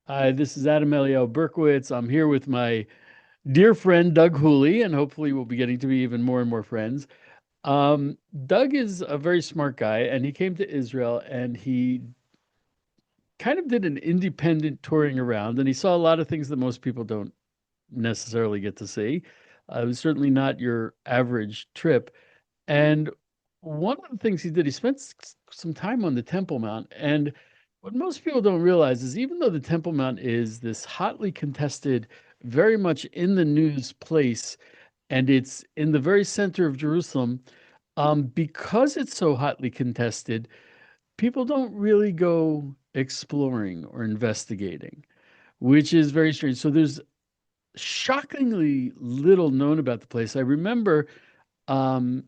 Hi, this is Berkowitz. I'm here with my dear friend Doug Hooley, and hopefully we'll be getting to be even more and more friends. Doug is a very smart guy, and he came to Israel and he kind of did an independent touring around, and he saw a lot of things that most people don't necessarily get to see. It was certainly not your average trip. And one of the things he did, he spent some time on the Temple Mount. And what most people don't realize is even though the Temple Mount is this hotly contested, very much in the news place, and it's in the very center of Jerusalem, because it's so hotly contested, people don't really go exploring or investigating, which is very strange. So there's shockingly little known about the place. I remember um,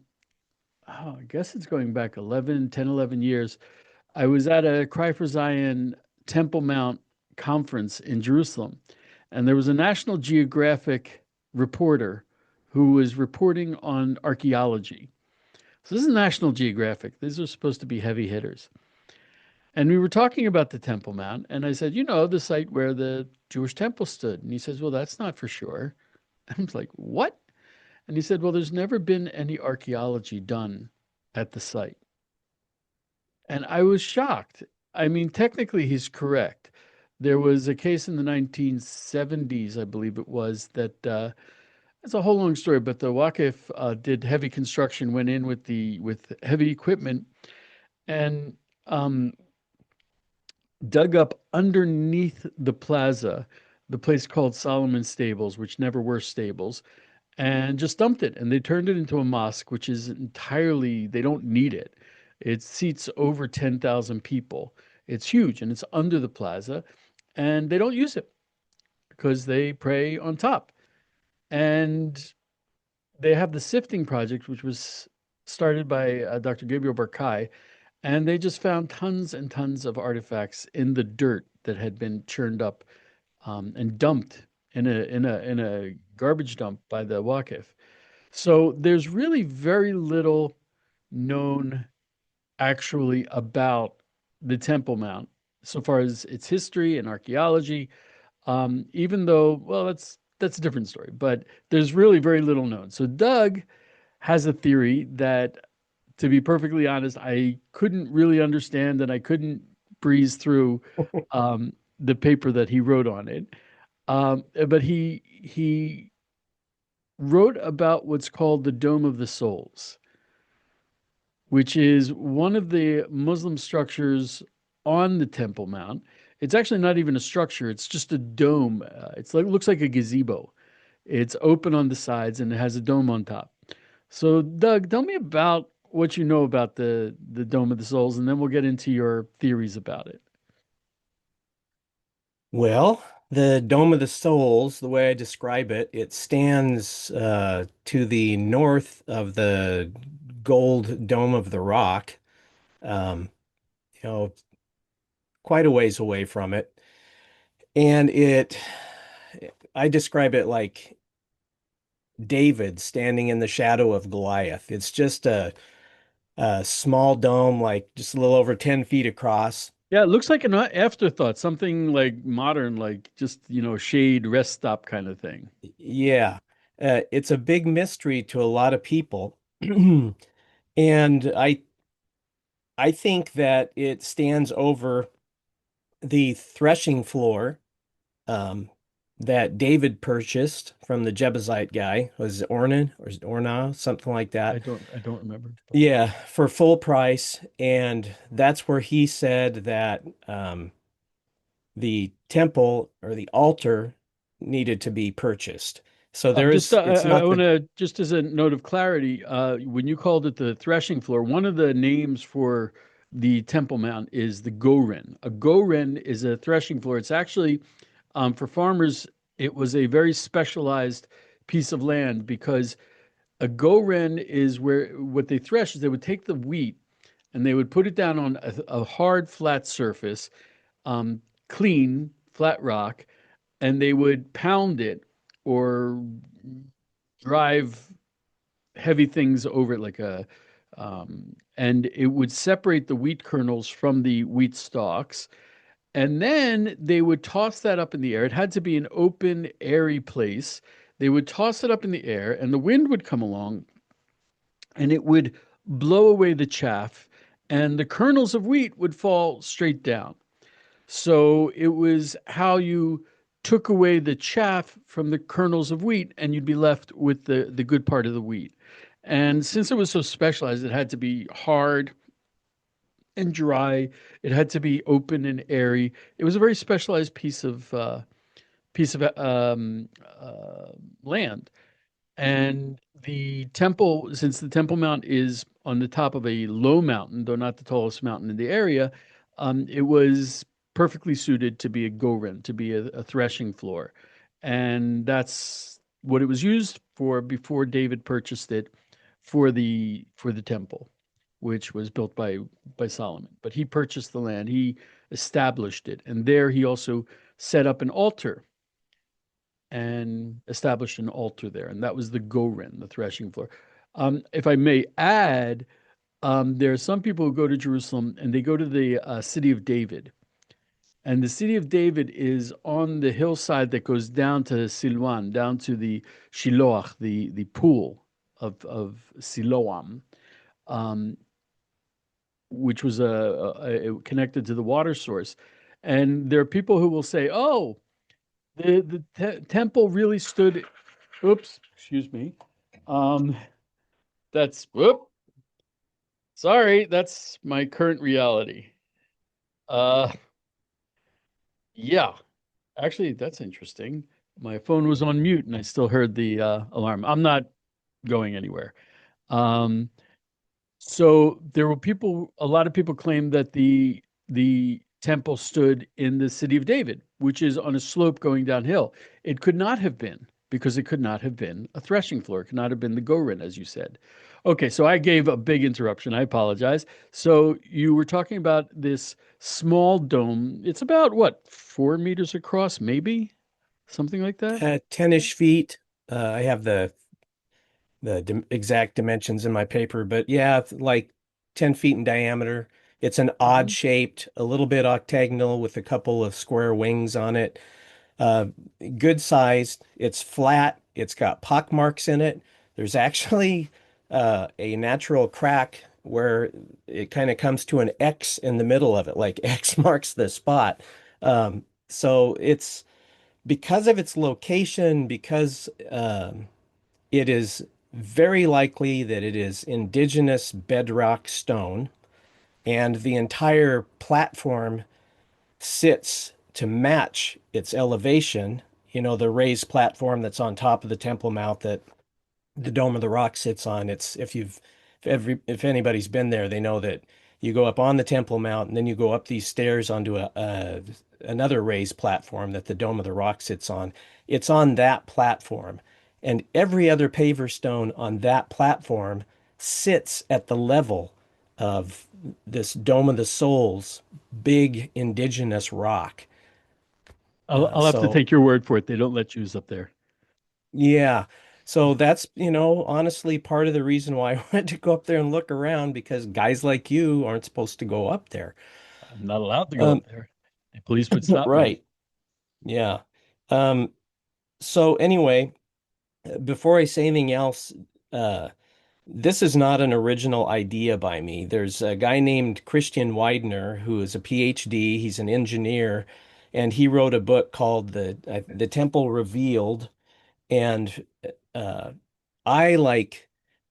I guess it's going back 11 years. I was at a Cry for Zion Temple Mount conference in Jerusalem, and there was a National Geographic reporter who was reporting on archaeology. So this is National Geographic. These are supposed to be heavy hitters. And we were talking about the Temple Mount, and I said, the site where the Jewish temple stood. And he says, well, that's not for sure. I was like, what? And he said, well, there's never been any archaeology done at the site. And I was shocked. I mean, technically, he's correct. There was a case in the 1970s, I believe it was, that it's a whole long story, but the Waqf did heavy construction, went in with heavy equipment, and um, dug up underneath the plaza, the place called Solomon Stables, which never were stables, and just dumped it. And they turned it into a mosque, which is entirely, they don't need it. It seats over 10,000 people. It's huge and it's under the plaza, and they don't use it because they pray on top. And they have the sifting project, which was started by Dr. Gabriel Barkai, and they just found tons and tons of artifacts in the dirt that had been churned up and dumped in a garbage dump by the Waqf. So there's really very little known actually about the Temple Mount so far as its history and archaeology. Even though, well, that's a different story, but there's really very little known. So Doug has a theory that, to be perfectly honest, I couldn't really understand and I couldn't breeze through the paper that he wrote on it. But he wrote about what's called the Dome of the Souls, which is one of the Muslim structures on the Temple Mount. It's actually not even a structure, it's just a dome. It's like looks like a gazebo. It's open on the sides and it has a dome on top. So, Doug, tell me about what you know about the Dome of the Souls, and then we'll get into your theories about it. Well, the Dome of the Souls, the way I describe it, it stands to the north of the Gold Dome of the Rock, um, you know, quite a ways away from it. And I describe it like David standing in the shadow of Goliath. It's just a small dome, like just a little over 10 feet across. Yeah, it looks like an afterthought, something like modern, like just, shade rest stop kind of thing. Yeah, it's a big mystery to a lot of people. And I think that it stands over the threshing floor um, that David purchased from the Jebusite guy. Was it Ornan or is it Orna, something like that? I don't remember. Yeah, for full price. And that's where he said that the temple or the altar needed to be purchased. So Just it's I not want the, to just as a note of clarity, when you called it the threshing floor, one of the names for the Temple Mount is the goren. A goren is a threshing floor. It's actually for farmers. It was a very specialized piece of land because a goren is where what they thresh is they would take the wheat and they would put it down on a hard, flat surface, um, clean, flat rock, and they would pound it or drive heavy things over it and it would separate the wheat kernels from the wheat stalks. And then they would toss that up in the air. It had to be an open, airy place. They would toss it up in the air, and the wind would come along and it would blow away the chaff, and the kernels of wheat would fall straight down. So it was how you took away the chaff from the kernels of wheat, and you'd be left with the good part of the wheat. And since it was so specialized, it had to be hard and dry. It had to be open and airy. It was a very specialized piece of land. And the temple, since the Temple Mount is on the top of a low mountain, though not the tallest mountain in the area, it was perfectly suited to be a goren, to be a threshing floor. And that's what it was used for before David purchased it for the temple, which was built by Solomon. But he purchased the land, he established it, and there he also set up an altar and established an altar there, and that was the goren, the threshing floor. If I may add, there are some people who go to Jerusalem and they go to the city of David, and the city of David is on the hillside that goes down to Siloam, down to the Shiloach, the pool of Siloam, um, which was connected to the water source. And there are people who will say, "Oh, the temple really stood." Oops, excuse me. Um, that's whoop. Sorry, that's my current reality. Uh, yeah. Actually, that's interesting. My phone was on mute and I still heard the alarm. I'm not going anywhere. Um, So there were people, a lot of people claim that the temple stood in the city of David, which is on a slope going downhill. It could not have been because it could not have been a threshing floor. It could not have been the Goren, as you said. Okay, so I gave a big interruption. I apologize. So you were talking about this small dome. It's about what, 4 meters across, maybe something like that? 10-ish feet. I have the exact dimensions in my paper, but yeah, it's like 10 feet in diameter. It's an odd Mhm. shaped, a little bit octagonal with a couple of square wings on it. Uh, Good sized. It's flat. It's got pock marks in it. There's actually a natural crack where it kind of comes to an X in the middle of it, like X marks the spot. So it's because of its location, because it is very likely that it is indigenous bedrock stone, and the entire platform sits to match its elevation. You know, the raised platform that's on top of the Temple Mount that the Dome of the Rock sits on. It's if anybody's been there, they know that you go up on the Temple Mount and then you go up these stairs onto another raised platform that the Dome of the Rock sits on. It's on that platform, and every other paver stone on that platform sits at the level of this Dome of the Souls, big indigenous rock. I'll have to So take your word for it. They don't let Jews up there. Yeah. So that's, honestly part of the reason why I wanted to go up there and look around because guys like you aren't supposed to go up there. I'm not allowed to go Um, up there. The police would stop me. right. Yeah. Um, so anyway, before I say anything else, uh, this is not an original idea by me. There's a guy named Christian Widener who is a PhD. He's an engineer, and he wrote a book called The Temple Revealed. And uh, I, like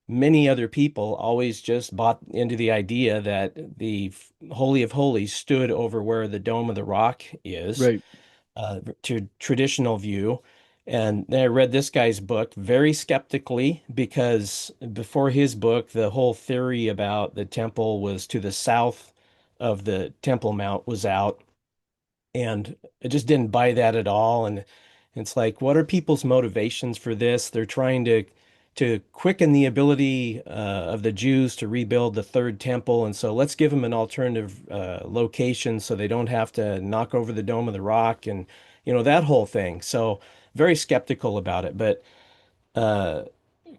many other people, always just bought into the idea that the Holy of Holies stood over where the Dome of the Rock is, Right. to traditional view. And then I read this guy's book very skeptically because before his book, the whole theory about the temple was to the south of the Temple Mount was out, and I just didn't buy that at all. And it's like, what are people's motivations for this? They're trying to quicken the ability of the Jews to rebuild the third temple, and so let's give them an alternative location so they don't have to knock over the Dome of the Rock and that whole thing. So very skeptical about it, but uh,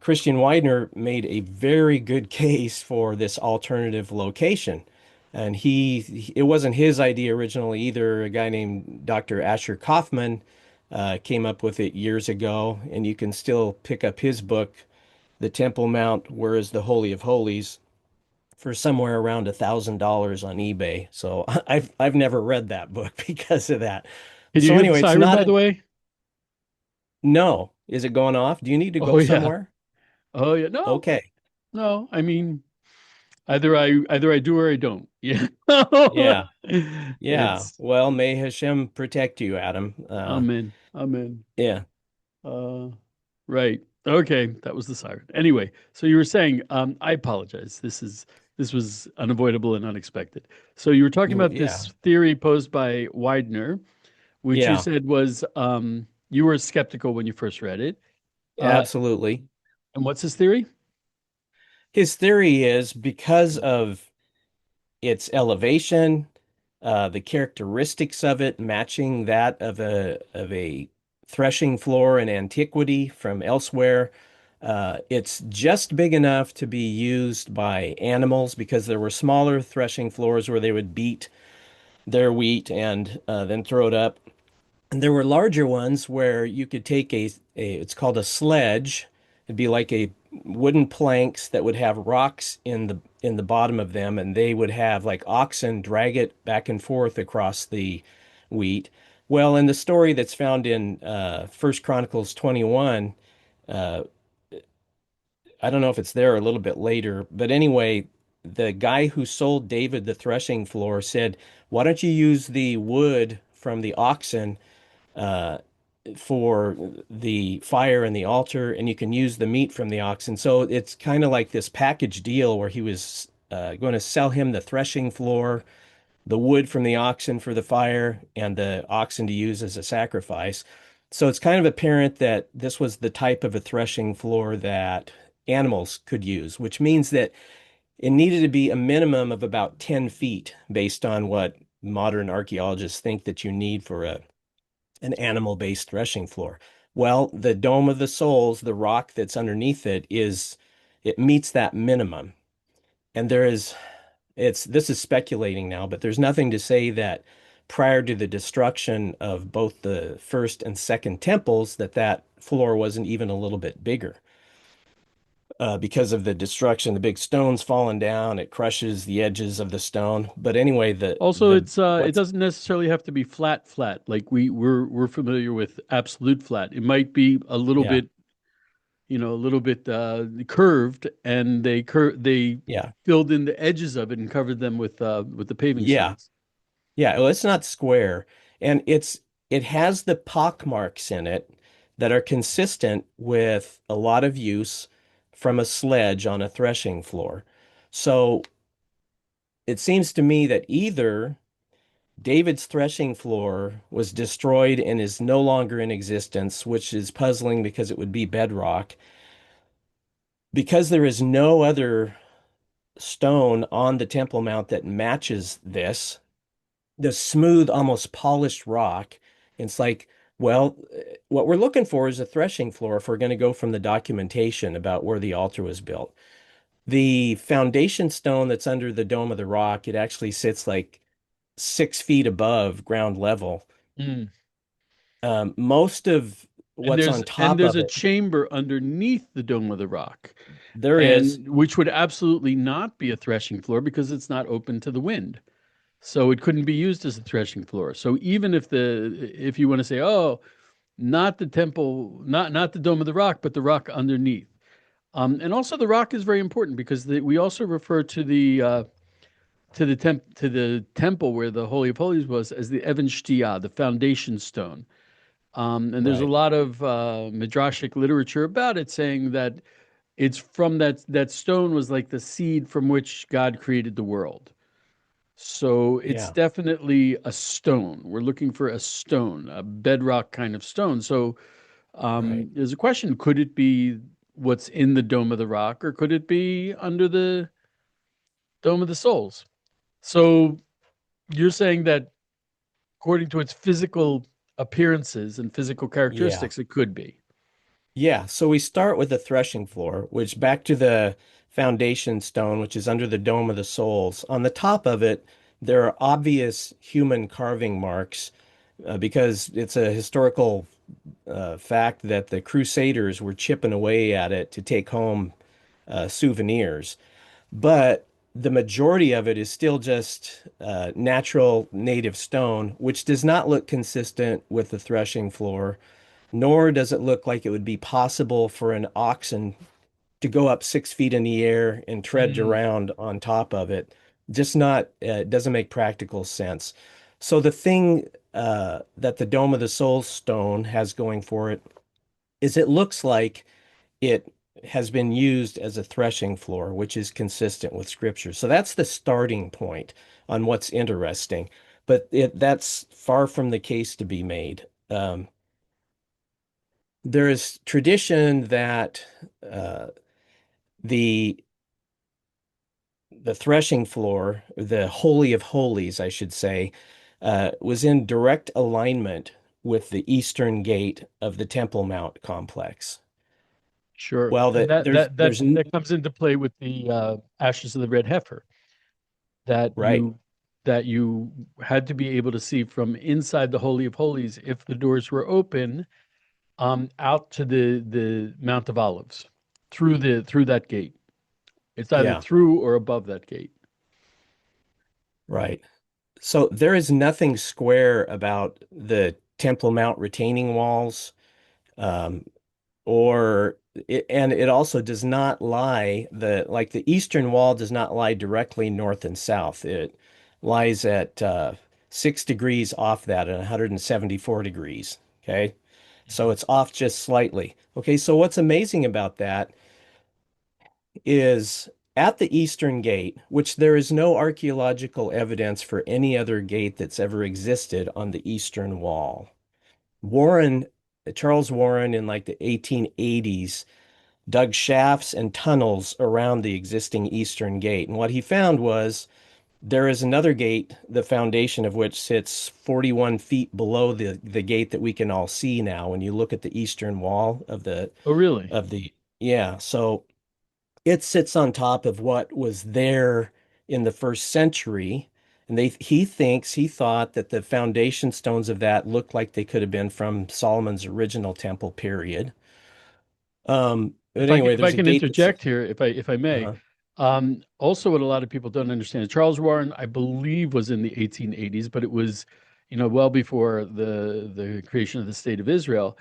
Christian Widener made a very good case for this alternative location. And it wasn't his idea originally either. A guy named Dr. Asher Kaufman came up with it years ago, and you can still pick up his book, The Temple Mount, Where is the Holy of Holies, for somewhere around $1,000 on eBay. So I've never read that book because of that. Can you So hear the anyway, it's siren, not by a the way? no. Is it going off? Do you need to Oh go yeah. somewhere? Oh yeah. No, Okay. no. I mean, either I do or I don't. Yeah. Yeah. Yeah. It's Well, may Hashem protect you, Adam. amen. Amen. Yeah. Uh, right. Okay, that was the siren. Anyway, so you were saying, I apologize. This was unavoidable and unexpected. So you were talking about Yeah. this theory posed by Widener, which you Yeah. said was you were skeptical when you first read it. Uh, Absolutely. and what's his theory? His theory is because of its elevation, the characteristics of it matching that of a threshing floor in antiquity from elsewhere. It's just big enough to be used by animals because there were smaller threshing floors where they would beat their wheat and then throw it up. And there were larger ones where you could take it's called a sledge. It'd be like a wooden planks that would have rocks in the bottom of them, and they would have like oxen drag it back and forth across the wheat. Well, in the story that's found in First Chronicles 21, uh, I don't know if it's there a little bit later, but anyway, the guy who sold David the threshing floor said, "Why don't you use the wood from the oxen?" uh, for the fire and the altar, and you can use the meat from the oxen. So it's kind of like this package deal where he was going to sell him the threshing floor, the wood from the oxen for the fire, and the oxen to use as a sacrifice. So it's kind of apparent that this was the type of a threshing floor that animals could use, which means that it needed to be a minimum of about 10 feet based on what modern archaeologists think that you need for an animal-based threshing floor. Well, the Dome of the Souls, the rock that's underneath it meets that minimum. And this is speculating now, but there's nothing to say that prior to the destruction of both the first and second temples, that floor wasn't even a little bit bigger. Because of the destruction, the big stones falling down, it crushes the edges of the stone. But anyway, Also, the it what's doesn't necessarily have to be flat like we're familiar with absolute flat. It might be a little yeah, bit, a little bit curved, and they yeah, filled in the edges of it and covered them with the paving yeah. stones. Yeah, well, it's not square, and it has the pock marks in it that are consistent with a lot of use from a sledge on a threshing floor. So it seems to me that either David's threshing floor was destroyed and is no longer in existence, which is puzzling because it would be bedrock, because there is no other stone on the Temple Mount that matches this. The smooth, almost polished rock. It's like, well, what we're looking for is a threshing floor if we're going to go from the documentation about where the altar was built. The foundation stone that's under the dome of the rock, it actually sits like 6 feet above ground level. Mm. Most of And what's there's on and top there's of a it, chamber underneath the Dome of the Rock, there is, and which would absolutely not be a threshing floor because it's not open to the wind. So it couldn't be used as a threshing floor. So even if you want to say, oh, not the temple, not the Dome of the Rock, but the rock underneath. And also the rock is very important because we also refer to the temple where the Holy of Holies was as the Even Shtiyah, the foundation stone. And there's a right. lot of midrashic literature about it saying that it's from that stone was like the seed from which God created the world. So it's Yeah, definitely a stone. We're looking for a stone, a bedrock kind of stone. So right. there's a question: could it be what's in the Dome of the Rock, or could it be under the Dome of the Souls? So you're saying that according to its physical appearances and physical Yeah. characteristics, it could be. Yeah, so we start with the threshing floor, which back to the foundation stone, which is under the Dome of the Souls. On the top of it, there are obvious human carving marks because it's a historical fact that the Crusaders were chipping away at it to take home souvenirs. But the majority of it is still just natural native stone, which does not look consistent with the threshing floor, nor does it look like it would be possible for an oxen to go up 6 feet in the air and tread Mm, around on top of it. Just not, it doesn't make practical sense. So the thing that the Dome of the Soul stone has going for it is it looks like it has been used as a threshing floor, which is consistent with scripture. So that's the starting point on what's interesting. But that's far from the case to be made. There is tradition that uh, the the threshing floor, the Holy of Holies, I should say, was in direct alignment with the eastern gate of the Temple Mount complex. sure. Well, And that there's that comes into play with the ashes of the red heifer that right, you had to be able to see from inside the Holy of Holies if the doors were open, out to the Mount of Olives through that gate. It's either yeah, through or above that gate. right. So there is nothing square about the Temple Mount retaining walls, um, and it also does not lie the eastern wall does not lie directly north and south. It lies at 6 degrees off that at 174 degrees. Okay. So it's off just slightly. Okay. So what's amazing about that is at the eastern gate, which there is no archaeological evidence for any other gate that's ever existed on the eastern wall. Warren, Charles Warren in like the 1880s dug shafts and tunnels around the existing eastern gate. And what he found was there is another gate, the foundation of which sits 41 feet below the gate that we can all see now when you look at the eastern wall Oh, really? of the yeah. So it sits on top of what was there in the first century. And he thought that the foundation stones of that looked like they could have been from Solomon's original temple period. But anyway, If I there's a can gate that's interject here, if I may, uh, also what a lot of people don't understand is Charles Warren, I believe, was in the 1880s, but it was, well before the creation of the state of Israel.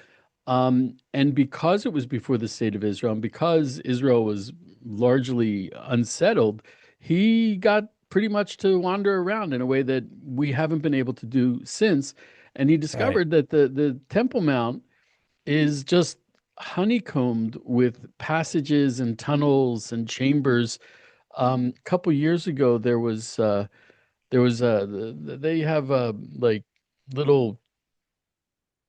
And because it was before the state of Israel, and because Israel was largely unsettled, he got pretty much to wander around in a way that we haven't been able to do since. And he right. discovered that the Temple Mount is just honeycombed with passages and tunnels and chambers. A couple years ago, they have like little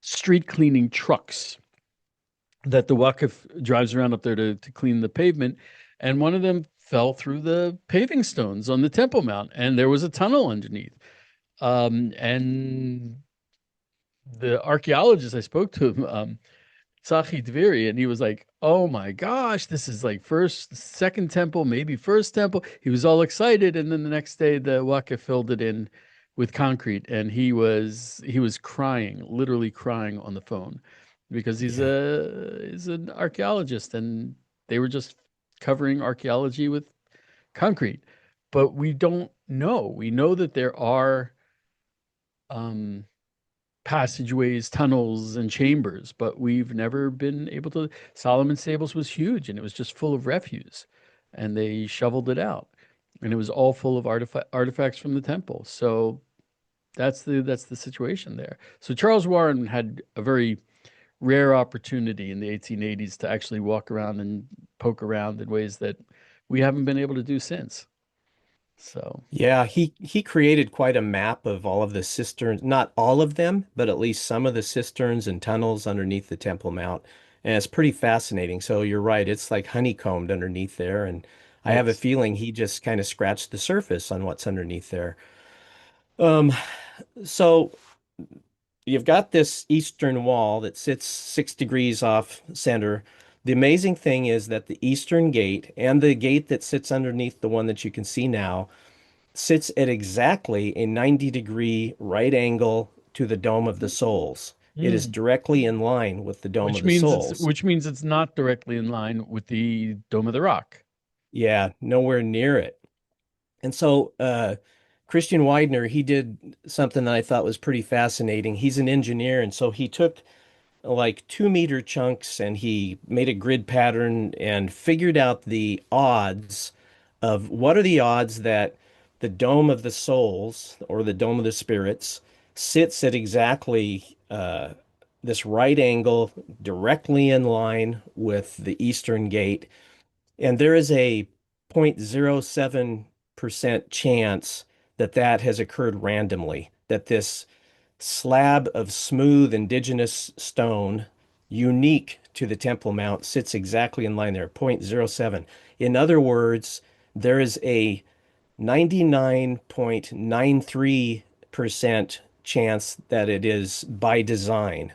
street cleaning trucks that the Waqf drives around up there to clean the pavement, and one of them fell through the paving stones on the Temple Mount, and there was a tunnel underneath. And the archaeologist I spoke to him, Sachi Dviri, and he was like, "Oh my gosh, this is like first, second temple, maybe first temple." He was all excited, and then the next day, the Waka filled it in with concrete, and he was crying, literally crying on the phone, because Yeah. he's an archaeologist, and they were just covering archaeology with concrete, but we don't know. We know that there are um passageways, tunnels, and chambers, but we've never been able to. Solomon's Stables was huge and it was just full of refuse, and they shoveled it out, and it was all full of artifacts from the temple. So that's the situation there. So Charles Warren had a very rare opportunity in the 1880s to actually walk around and poke around in ways that we haven't been able to do since. So Yeah, he created quite a map of all of the cisterns, not all of them, but at least some of the cisterns and tunnels underneath the Temple Mount. And it's pretty fascinating. So you're right, it's like honeycombed underneath there. And I have a yes. feeling he just kind of scratched the surface on what's underneath there. Um, so you've got this eastern wall that sits 6 degrees off center. The amazing thing is that the eastern gate and the gate that sits underneath the one that you can see now sits at exactly a 90-degree right angle to the Dome of the Souls. It is Mm. directly in line with the Dome Which of the means it's Souls. which means it's not directly in line with the Dome of the Rock. Yeah, nowhere near it. And so Christian Widener, he did something that I thought was pretty fascinating. He's an engineer, and so he took like 2 meter chunks and he made a grid pattern and figured out the odds of what are the odds that the Dome of the Souls or the Dome of the Spirits sits at exactly this right angle directly in line with the Eastern Gate. And there is a 0.07% chance that that has occurred randomly, that this slab of smooth indigenous stone, unique to the Temple Mount, sits exactly in line there, 0.07. In other words, there is a 99.93% chance that it is by design.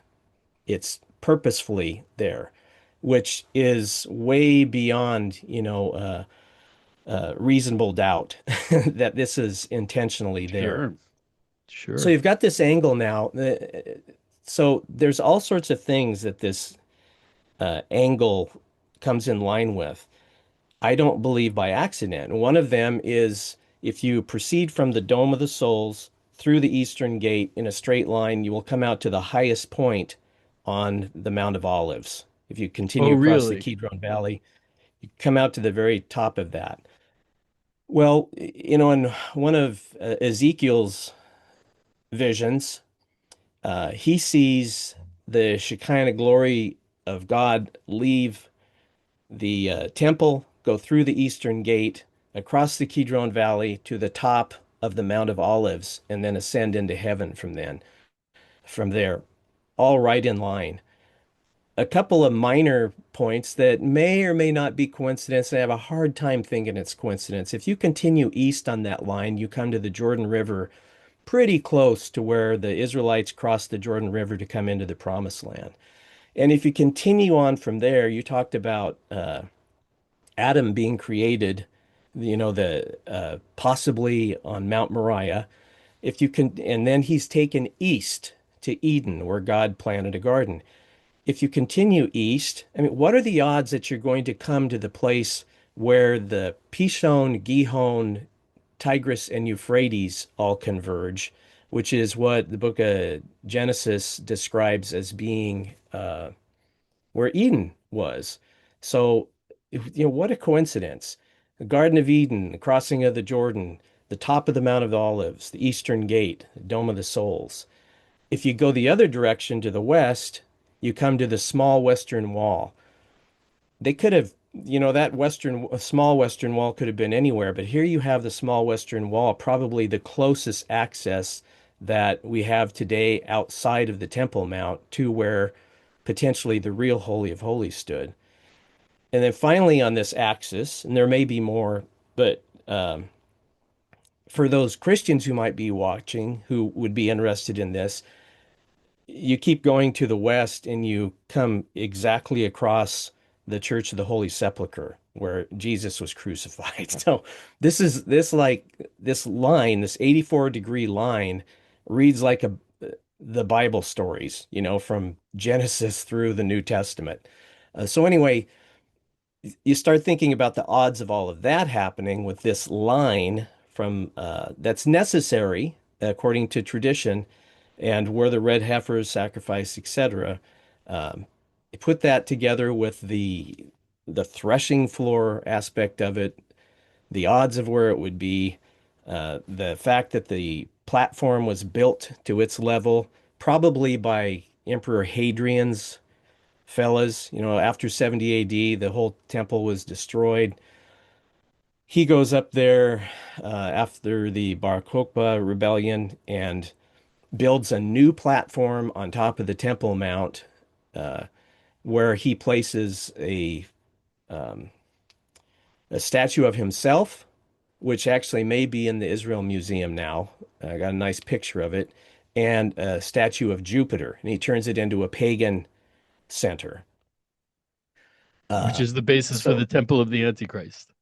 It's purposefully there, which is way beyond, reasonable doubt that this is intentionally there. Sure, So sure. you've got this angle now. So there's all sorts of things that this angle comes in line with. I don't believe by accident. One of them is if you proceed from the Dome of the Souls through the Eastern Gate in a straight line, you will come out to the highest point on the Mount of Olives. If you Oh, continue across the really? Kidron Valley, you come out to the very top of that. Well, in one of Ezekiel's visions, he sees the Shekinah glory of God leave the temple, go through the eastern gate, across the Kidron Valley to the top of the Mount of Olives, and then ascend into heaven from there, all right in line. A couple of minor points that may or may not be coincidence. I have a hard time thinking it's coincidence. If you continue east on that line, you come to the Jordan River pretty close to where the Israelites crossed the Jordan River to come into the Promised Land. And if you continue on from there, you talked about Adam being created, the possibly on Mount Moriah. If you can, and then he's taken east to Eden, where God planted a garden. If you continue east, I mean, what are the odds that you're going to come to the place where the Pishon, Gihon, Tigris, and Euphrates all converge, which is what the book of Genesis describes as being where Eden was. So, what a coincidence. The Garden of Eden, the crossing of the Jordan, the top of the Mount of Olives, the Eastern Gate, the Dome of the Souls. If you go the other direction to the west, you come to the small western wall. They could have, that small western wall could have been anywhere, but here you have the small western wall, probably the closest access that we have today outside of the Temple Mount to where potentially the real Holy of Holies stood. And then finally on this axis, and there may be more, but for those Christians who might be watching who would be interested in this, you keep going to the west and you come exactly across the Church of the Holy Sepulchre where Jesus was crucified. So this line, this 84-degree line reads like the Bible stories, from Genesis through the New Testament. So anyway, you start thinking about the odds of all of that happening with this line from that's necessary according to tradition and where the red heifer is sacrificed, etc. You put that together with the threshing floor aspect of it, the odds of where it would be, the fact that the platform was built to its level, probably by Emperor Hadrian's fellas. After 70 AD, the whole temple was destroyed. He goes up there after the Bar Kokhba rebellion and builds a new platform on top of the Temple Mount, uh, where he places a statue of himself, which actually may be in the Israel Museum now. I got a nice picture of it. and a statue of Jupiter, and he turns it into a pagan center. which Uh, is the basis for the so temple of the Antichrist.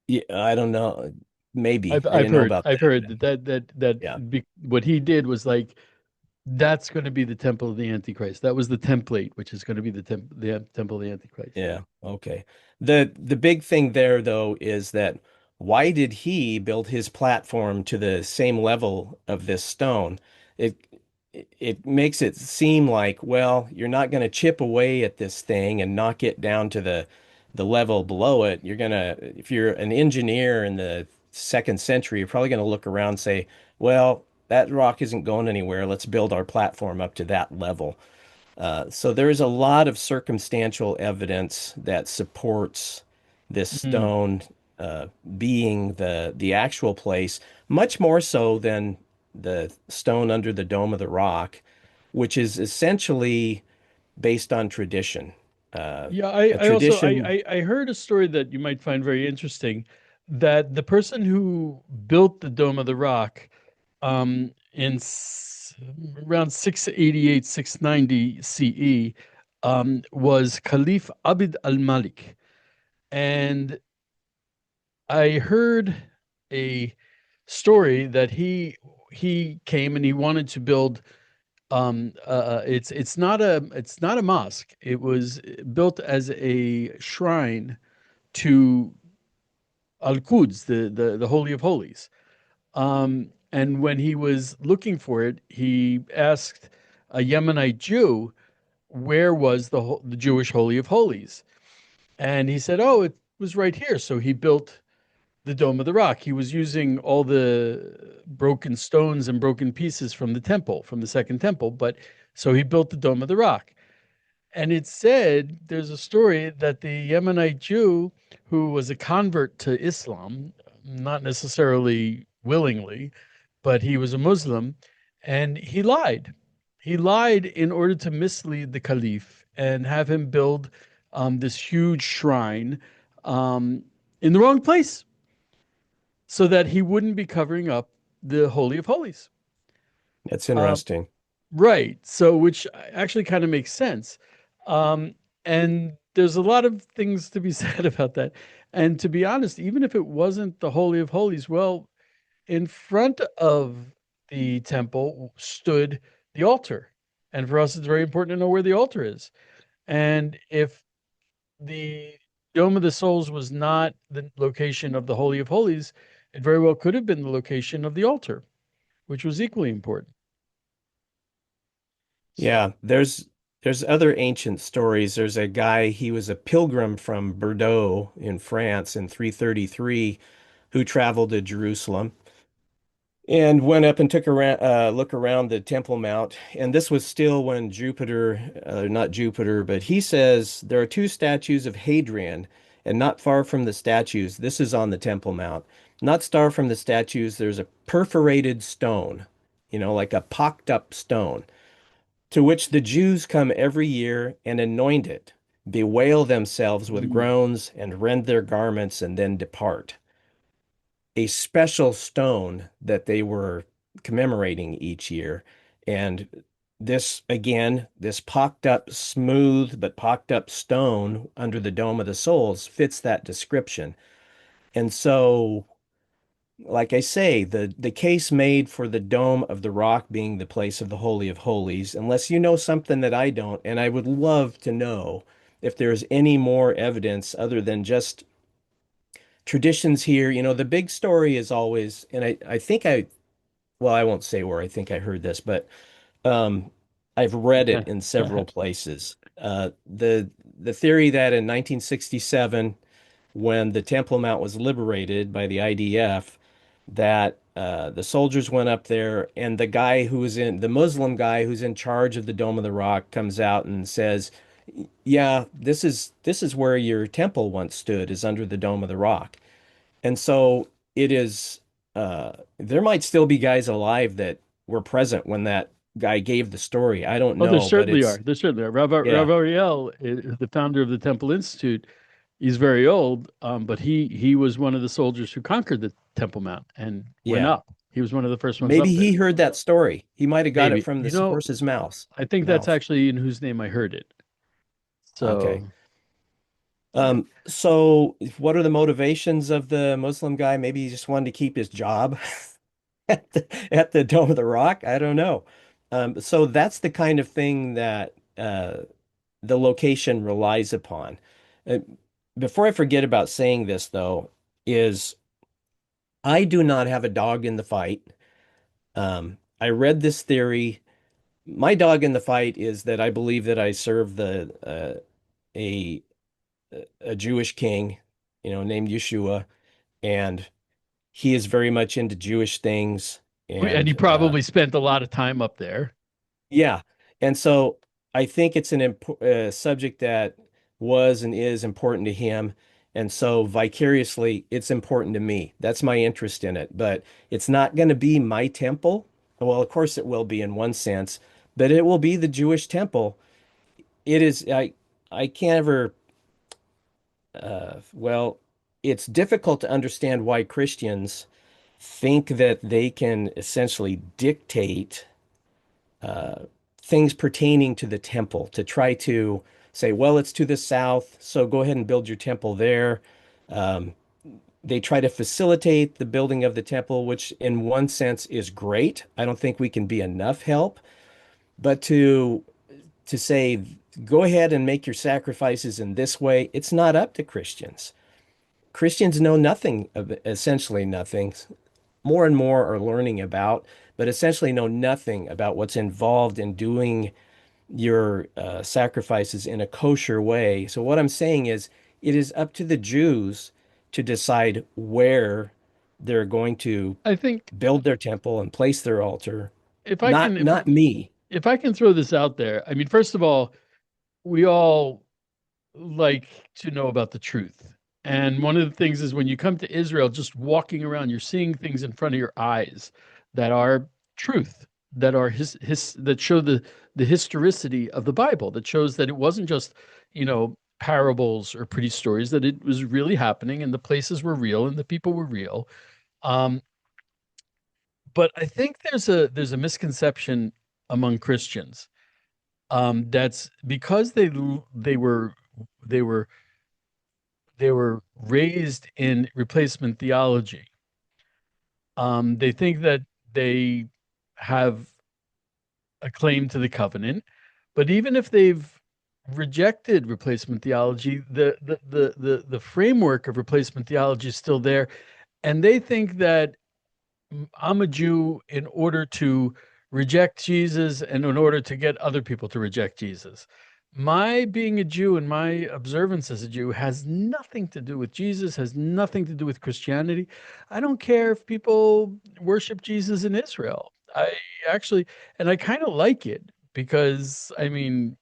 yeah, I don't know. Maybe I've I I've didn't know heard about I've that, heard but yeah, what he did was like that's going to be the temple of the Antichrist. That was the template, which is going to be the temple of the Antichrist. yeah, okay. The big thing there though is that why did he build his platform to the same level of this stone? It it makes it seem like, well, you're not going to chip away at this thing and knock it down to the level below it. You're gonna, if you're an engineer in the second century, you're probably going to look around and say, well, that rock isn't going anywhere. Let's build our platform up to that level. So there is a lot of circumstantial evidence that supports this Mm. stone being the actual place, much more so than the stone under the Dome of the Rock, which is essentially based on tradition. Yeah, I, A I also tradition, I heard a story that you might find very interesting that the person who built the Dome of the Rock in around 688, 690 CE was Caliph Abd al-Malik. And I heard a story that he came and he wanted to build it's not a mosque. It was built as a shrine to Al-Quds, the Holy of Holies. And when he was looking for it, he asked a Yemenite Jew where was the Jewish Holy of Holies, and he said, "Oh, it was right here." So he built the Dome of the Rock. He was using all the broken stones and broken pieces from the temple, from the second temple, but so he built the Dome of the Rock. And it said there's a story that the Yemenite Jew, who was a convert to Islam, not necessarily willingly, but he was a Muslim, and he lied. He lied in order to mislead the caliph and have him build this huge shrine um, in the wrong place so that he wouldn't be covering up the Holy of Holies. that's Uh, interesting. right. So, which actually kind of makes sense. Um, and there's a lot of things to be said about that. And to be honest, even if it wasn't the Holy of Holies, well, in front of the temple stood the altar. And for us, it's very important to know where the altar is. And if the Dome of the Souls was not the location of the Holy of Holies, it very well could have been the location of the altar, which was equally important. So, Yeah, there's other ancient stories. There's a guy, he was a pilgrim from Bordeaux in France in 333 who traveled to Jerusalem and went up and took a look around the Temple Mount. And this was still when Jupiter, not Jupiter, but he says there are two statues of Hadrian, and not far from the statues, this is on the Temple Mount. Not far from the statues, there's a perforated stone, like a pocked up stone, to which the Jews come every year and anoint it, bewail themselves with mm, groans, and rend their garments, and then depart. A special stone that they were commemorating each year. And this, again, this pocked up, smooth, but pocked up stone under the Dome of the Souls fits that description. And so, like I say, the case made for the Dome of the Rock being the place of the Holy of Holies, unless you know something that I don't, and I would love to know if there's any more evidence other than just traditions here. The big story is always, and I think well, I won't say where I think I heard this, but um, I've read it in several places. The theory that in 1967, when the Temple Mount was liberated by the IDF, that the soldiers went up there, and the Muslim guy who's in charge of the Dome of the Rock comes out and says, "Yeah, this is where your temple once stood, is under the Dome of the Rock." And so it is, there might still be guys alive that were present when that guy gave the story. I don't oh, there know, but certainly are. There certainly are. Rav yeah, Ariel, the founder of the Temple Institute, he's very old, but he was one of the soldiers who conquered the Temple Mount and went yeah, up. He was one of the first ones up Maybe there. he heard that story. He might have got it Maybe. from this horse's mouth. I think that's Mouth. actually in whose name I heard it. Okay. So, yeah. So what are the motivations of the Muslim guy? Maybe he just wanted to keep his job at the Dome of the Rock. I don't know. So that's the kind of thing that the location relies upon. Uh, Before I forget about saying this, though, is I do not have a dog in the fight. I read this theory. My dog in the fight is that I believe that I serve the a a Jewish king, named Yeshua, and he is very much into Jewish things. And he And probably spent a lot of time up there. yeah, and so I think it's an imp subject that was and is important to him. And so vicariously, it's important to me. That's my interest in it. But it's not going to be my temple. Well, of course, it will be in one sense, but it will be the Jewish temple. It is, I can't ever, well, it's difficult to understand why Christians think that they can essentially dictate uh, things pertaining to the temple to try to say, well, it's to the south, so go ahead and build your temple there. Um, they try to facilitate the building of the temple, which in one sense is great. I don't think we can be enough help, but to say, go ahead and make your sacrifices in this way, it's not up to Christians. Christians know nothing of essentially nothing. More and more are learning about, but essentially know nothing about what's involved in doing your sacrifices in a kosher way. So what I'm saying is, it is up to the Jews to decide where they're going to I think build their temple and place their altar. if I can Not if not me. if I can throw this out there, I mean, first of all, we all like to know about the truth. And one of the things is when you come to Israel, just walking around, you're seeing things in front of your eyes that are truth, that are that show the historicity of the Bible, that shows that it wasn't just, parables or pretty stories, that it was really happening and the places were real and the people were real. Um, but I think there's a misconception among Christians, that's because they were they were raised in replacement theology. They think that they have a claim to the covenant, but even if they've rejected replacement theology, the framework of replacement theology is still there, and they think that I'm a Jew in order to reject Jesus and in order to get other people to reject Jesus. My being a Jew and my observance as a Jew has nothing to do with Jesus, has nothing to do with Christianity. I don't care if people worship Jesus in Israel. I actually, and I kind of like it because, I mean,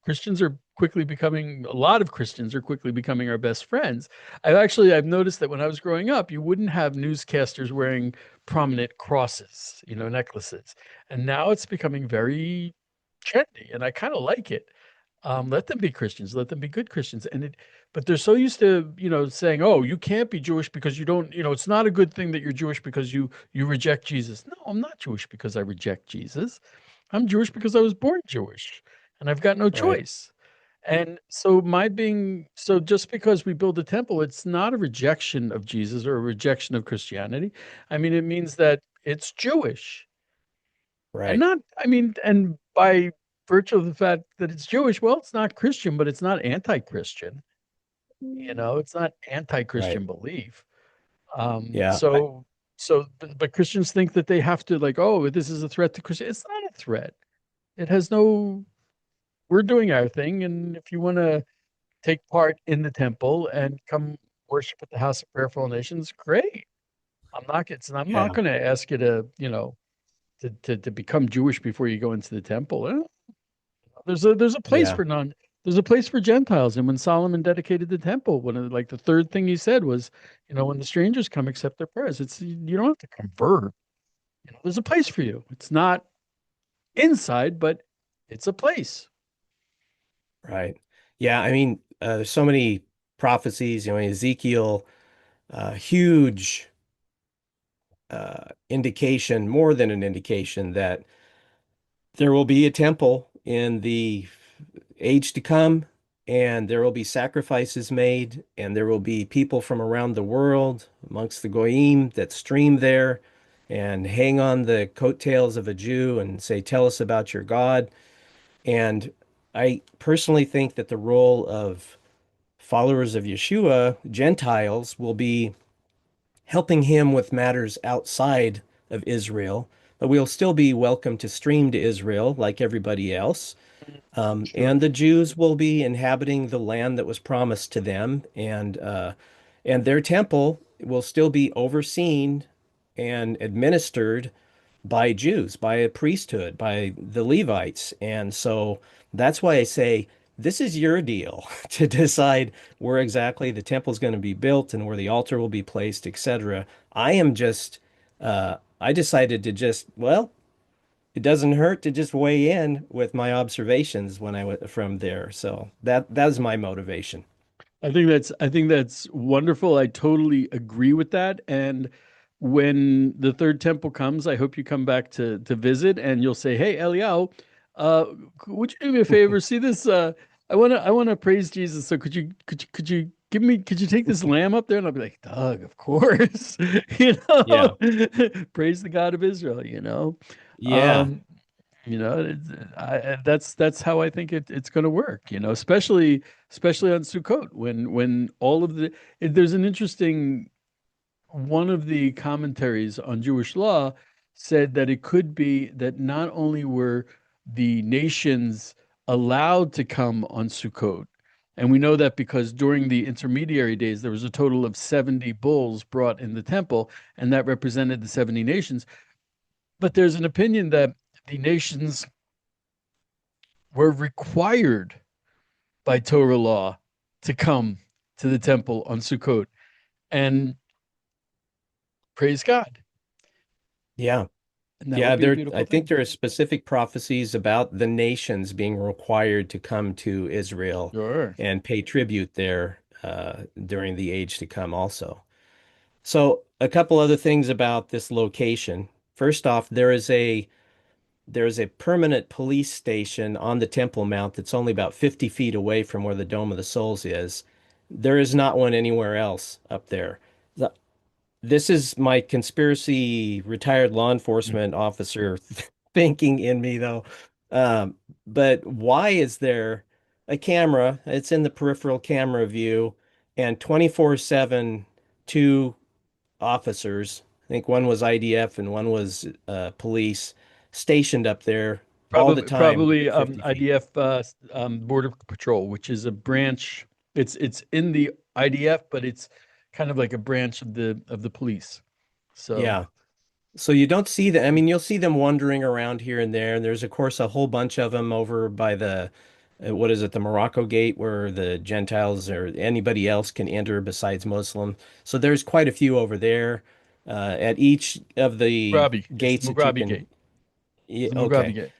Christians are quickly becoming a lot of Christians are quickly becoming our best friends. I've noticed that when I was growing up, you wouldn't have newscasters wearing prominent crosses, necklaces. And now it's becoming very trendy and I kind of like it. Let them be Christians, let them be good Christians. But they're so used to, saying, "Oh, you can't be Jewish because you don't, it's not a good thing that you're Jewish because you reject Jesus." No, I'm not Jewish because I reject Jesus. I'm Jewish because I was born Jewish and I've got no Right. choice. And so so just because we build a temple, it's not a rejection of Jesus or a rejection of Christianity. I mean, it means that it's Jewish. And Right. not, I mean, and by virtue of the fact that it's Jewish, well, it's not Christian, but it's not anti-Christian. It's not Right. anti-Christian belief. Um, Yeah. so but Christians think that they have to like, oh, this is a threat to Christian. It's not a threat. It has no, we're doing our thing. And if you want to take part in the temple and come worship at the house of prayer for all nations, great. I'm not Yeah. going to ask you to, to become Jewish before you go into the temple. There's a place Yeah. for there's a place for Gentiles. And when Solomon dedicated the temple, one of like the third thing he said was, when the strangers come, accept their prayers. You don't have to convert. There's a place for you. It's not inside, but it's a place. Right. Yeah. I mean, there's so many prophecies, Ezekiel, huge indication, more than an indication, that there will be a temple in the age to come, and there will be sacrifices made, and there will be people from around the world amongst the Goyim that stream there and hang on the coattails of a Jew and say, "Tell us about your God." And I personally think that the role of followers of Yeshua, Gentiles, will be helping him with matters outside of Israel, but we'll still be welcome to stream to Israel like everybody else. Sure. And the Jews will be inhabiting the land that was promised to them, and their temple will still be overseen and administered by Jews, by a priesthood, by the Levites. And so that's why I say this is your deal to decide where exactly the temple is going to be built and where the altar will be placed, etc. I am just, I decided to just, well, it doesn't hurt to just weigh in with my observations when I went from there. So that's my motivation. I think that's wonderful. I totally agree with that. And when the third temple comes, I hope you come back to visit and you'll say, "Hey, Eliel, uh, would you do me a favor? See this? I wanna praise Jesus. So could you could you take this lamb up there?" And I'll be like, "Doug, of course." You know, Yeah. praise the God of Israel, you know. Yeah. Um, that's how I think it's going to work, especially on Sukkot when all of there's an interesting one of the commentaries on Jewish law said that it could be that not only were the nations allowed to come on Sukkot, and we know that because during the intermediary days there was a total of 70 bulls brought in the temple, and that represented the 70 nations. But there's an opinion that the nations were required by Torah law to come to the temple on Sukkot. And praise God. Yeah. And that would Yeah, be a I beautiful think thing. there are specific prophecies about the nations being required to come to Israel Sure. and pay tribute there during the age to come also. So, a couple other things about this location. First off, there is a permanent police station on the Temple Mount that's only about 50 feet away from where the Dome of the Souls is. There is not one anywhere else up there. This is my conspiracy retired law enforcement officer thinking in me, though. Um, but why is there a camera? It's in the peripheral camera view, and 24/7, two officers, I think one was IDF and one was police, stationed up there all the time Probably within 50 feet. IDF Border Patrol, which is a branch. It's in the IDF, but it's kind of like a branch of the police. So Yeah. So you don't see them. I mean, you'll see them wandering around here and there. And there's, of course, a whole bunch of them over by what is it, the Morocco Gate, where the Gentiles or anybody else can enter besides Muslim. So there's quite a few over there. At each of the Mugabe, it's the gates that you Mugabe can, gate. yeah, It's the Mugabe okay, gate.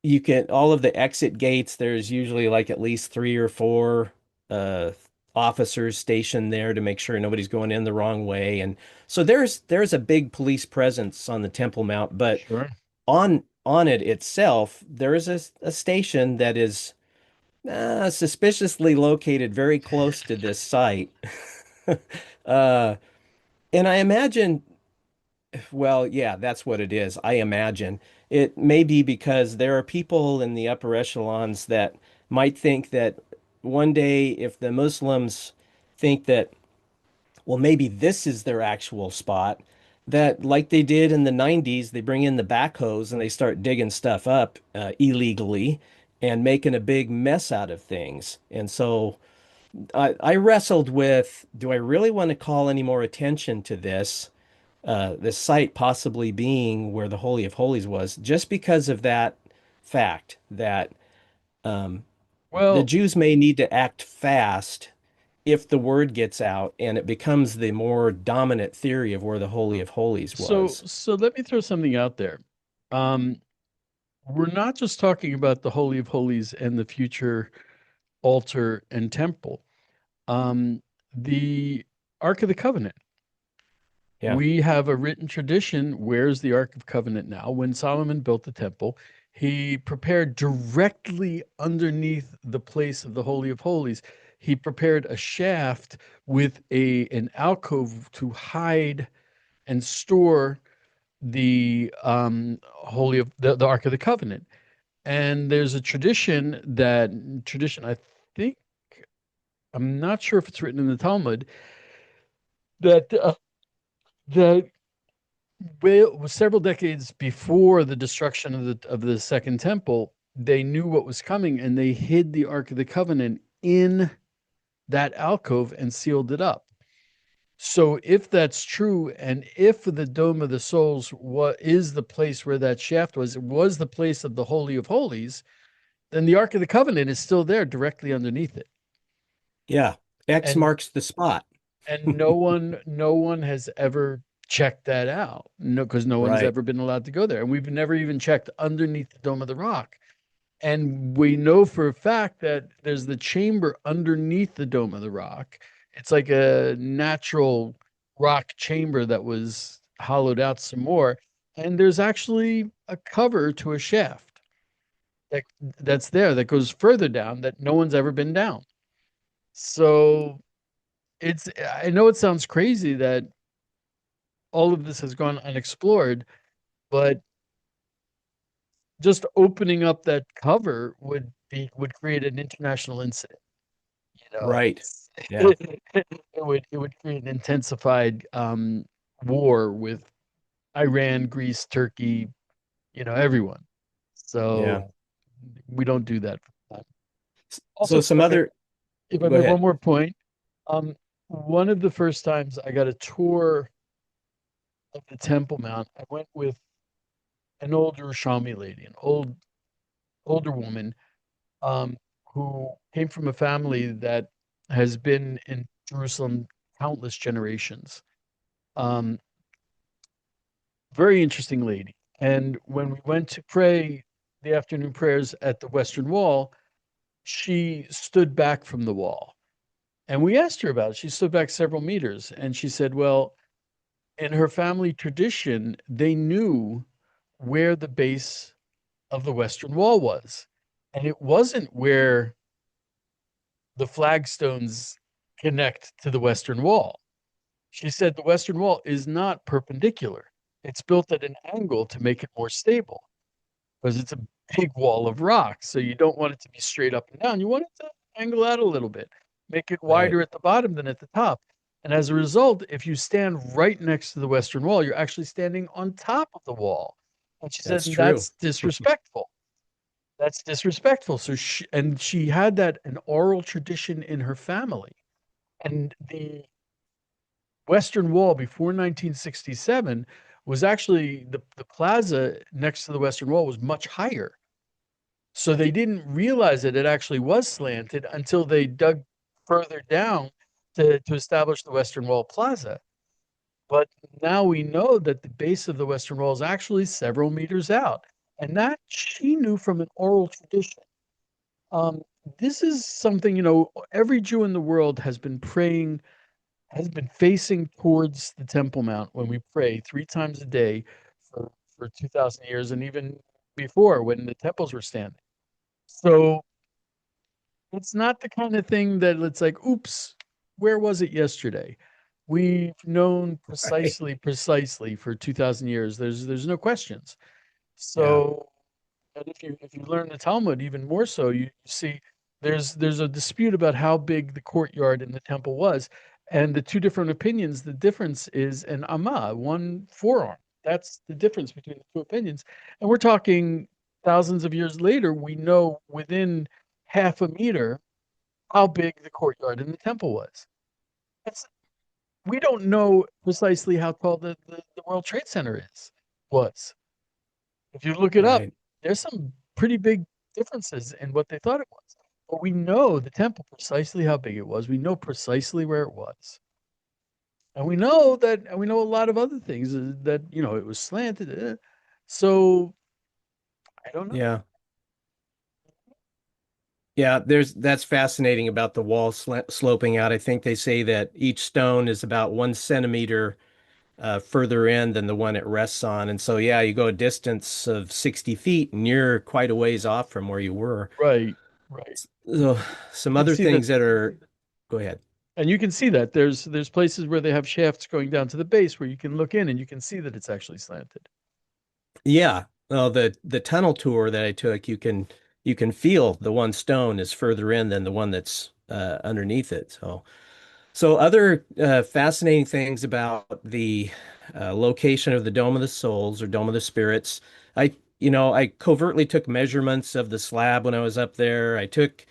you can, all of the exit gates, there's usually like at least three or four uh, officers stationed there to make sure nobody's going in the wrong way. And so there's a big police presence on the Temple Mount, but Sure. on it itself, there is a station that is suspiciously located very close to this site. Uh, and I imagine, well, yeah, that's what it is. I imagine it may be because there are people in the upper echelons that might think that one day, if the Muslims think that, well, maybe this is their actual spot, that like they did in the 90s, they bring in the backhoes and they start digging stuff up illegally and making a big mess out of things. And so I wrestled with, do I really want to call any more attention to this site possibly being where the Holy of Holies was, just because of that fact that um, the Well, Jews may need to act fast if the word gets out and it becomes the more dominant theory of where the Holy of Holies so was. so let me throw something out there. Um, we're not just talking about the Holy of Holies and the future altar and temple. Um, the Ark of the Covenant. Yeah. We have a written tradition. Where's the Ark of Covenant now? When Solomon built the temple, he prepared directly underneath the place of the Holy of Holies. He prepared a shaft with an alcove to hide and store the Holy of the Ark of the Covenant. And there's a tradition, I think, I'm not sure if it's written in the Talmud, that that well, several decades before the destruction of the Second Temple, they knew what was coming and they hid the Ark of the Covenant in that alcove and sealed it up. So if that's true, and if the Dome of the Souls what is the place where that shaft was, it was the place of the Holy of Holies, then the Ark of the Covenant is still there directly underneath it. Yeah. X And marks the spot. no one has ever checked that out. No, because no one's Right. ever been allowed to go there. And we've never even checked underneath the Dome of the Rock. And we know for a fact that there's the chamber underneath the Dome of the Rock. It's like a natural rock chamber that was hollowed out some more. And there's actually a cover to a shaft that that's there that goes further down that no one's ever been down. So it's I know it sounds crazy that all of this has gone unexplored, but just opening up that cover would create an international incident. You know, Right. it's Yeah. it would create an intensified war with Iran, Greece, Turkey, everyone. Yeah. So we don't do that. So Also, some other, if I go may, one ahead. more point. Um, one of the first times I got a tour of the Temple Mount, I went with an older Shami lady, an older woman, um, who came from a family that has been in Jerusalem countless generations. Um, Very interesting lady. And when we went to pray the afternoon prayers at the Western Wall, she stood back from the wall. And we asked her about it. She stood back several meters and she said, well, in her family tradition, they knew where the base of the Western Wall was. And it wasn't where the flagstones connect to the Western Wall. She said the Western Wall is not perpendicular. It's built at an angle to make it more stable because it's a big wall of rock. So you don't want it to be straight up and down. You want it to angle out a little bit, make it Right. wider at the bottom than at the top. And as a result, if you stand right next to the Western Wall, you're actually standing on top of the wall. And she said, That's and true. that's disrespectful. That's disrespectful. So she had that an oral tradition in her family. And the Western Wall before 1967 was actually the plaza next to the Western Wall was much higher. So they didn't realize that it actually was slanted until they dug further down to establish the Western Wall Plaza. But now we know that the base of the Western Wall is actually several meters out. And that she knew from an oral tradition. Um, this is something, every Jew in the world has been facing towards the Temple Mount when we pray 3 times a day for 2,000 years, and even before when the temples were standing. So it's not the kind of thing that it's like, oops, where was it yesterday? We've known Right. precisely for 2,000 years. There's no questions. Yeah. So, and if you learn the Talmud even more so, you see there's a dispute about how big the courtyard in the temple was, and the two different opinions. The difference is an amah, one forearm. That's the difference between the two opinions. And we're talking thousands of years later. We know within half a meter how big the courtyard in the temple was. That's, we don't know precisely how tall the World Trade Center was. If you look it up, Right. there's some pretty big differences in what they thought it was. But we know the temple precisely how big it was. We know precisely where it was. And we know a lot of other things that, it was slanted. So I don't know. Yeah. Yeah, that's fascinating about the wall sloping out. I think they say that each stone is about 1 centimeter further in than the one it rests on. And so, yeah, you go a distance of 60 feet and you're quite a ways off from where you were. Right, right. So, some You can other see that, things that are, go ahead. and you can see that there's places where they have shafts going down to the base where you can look in and you can see that it's actually slanted. Yeah. Well, the tunnel tour that I took, you can feel the one stone is further in than the one that's underneath it. So other fascinating things about the location of the Dome of the Souls or Dome of the Spirits. I covertly took measurements of the slab when I was up there. I took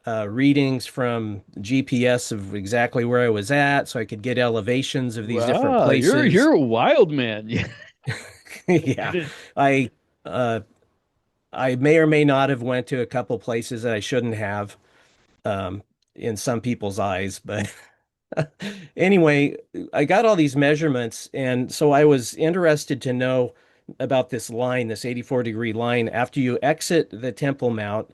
readings from GPS of exactly where I was at, so I could get elevations of these different Wow, places. you're a wild man. Yeah. You Yeah, did. I uh, I may or may not have went to a couple places that I shouldn't have um, in some people's eyes, but anyway, I got all these measurements, and so I was interested to know about this line, this 84-degree line, after you exit the Temple Mount,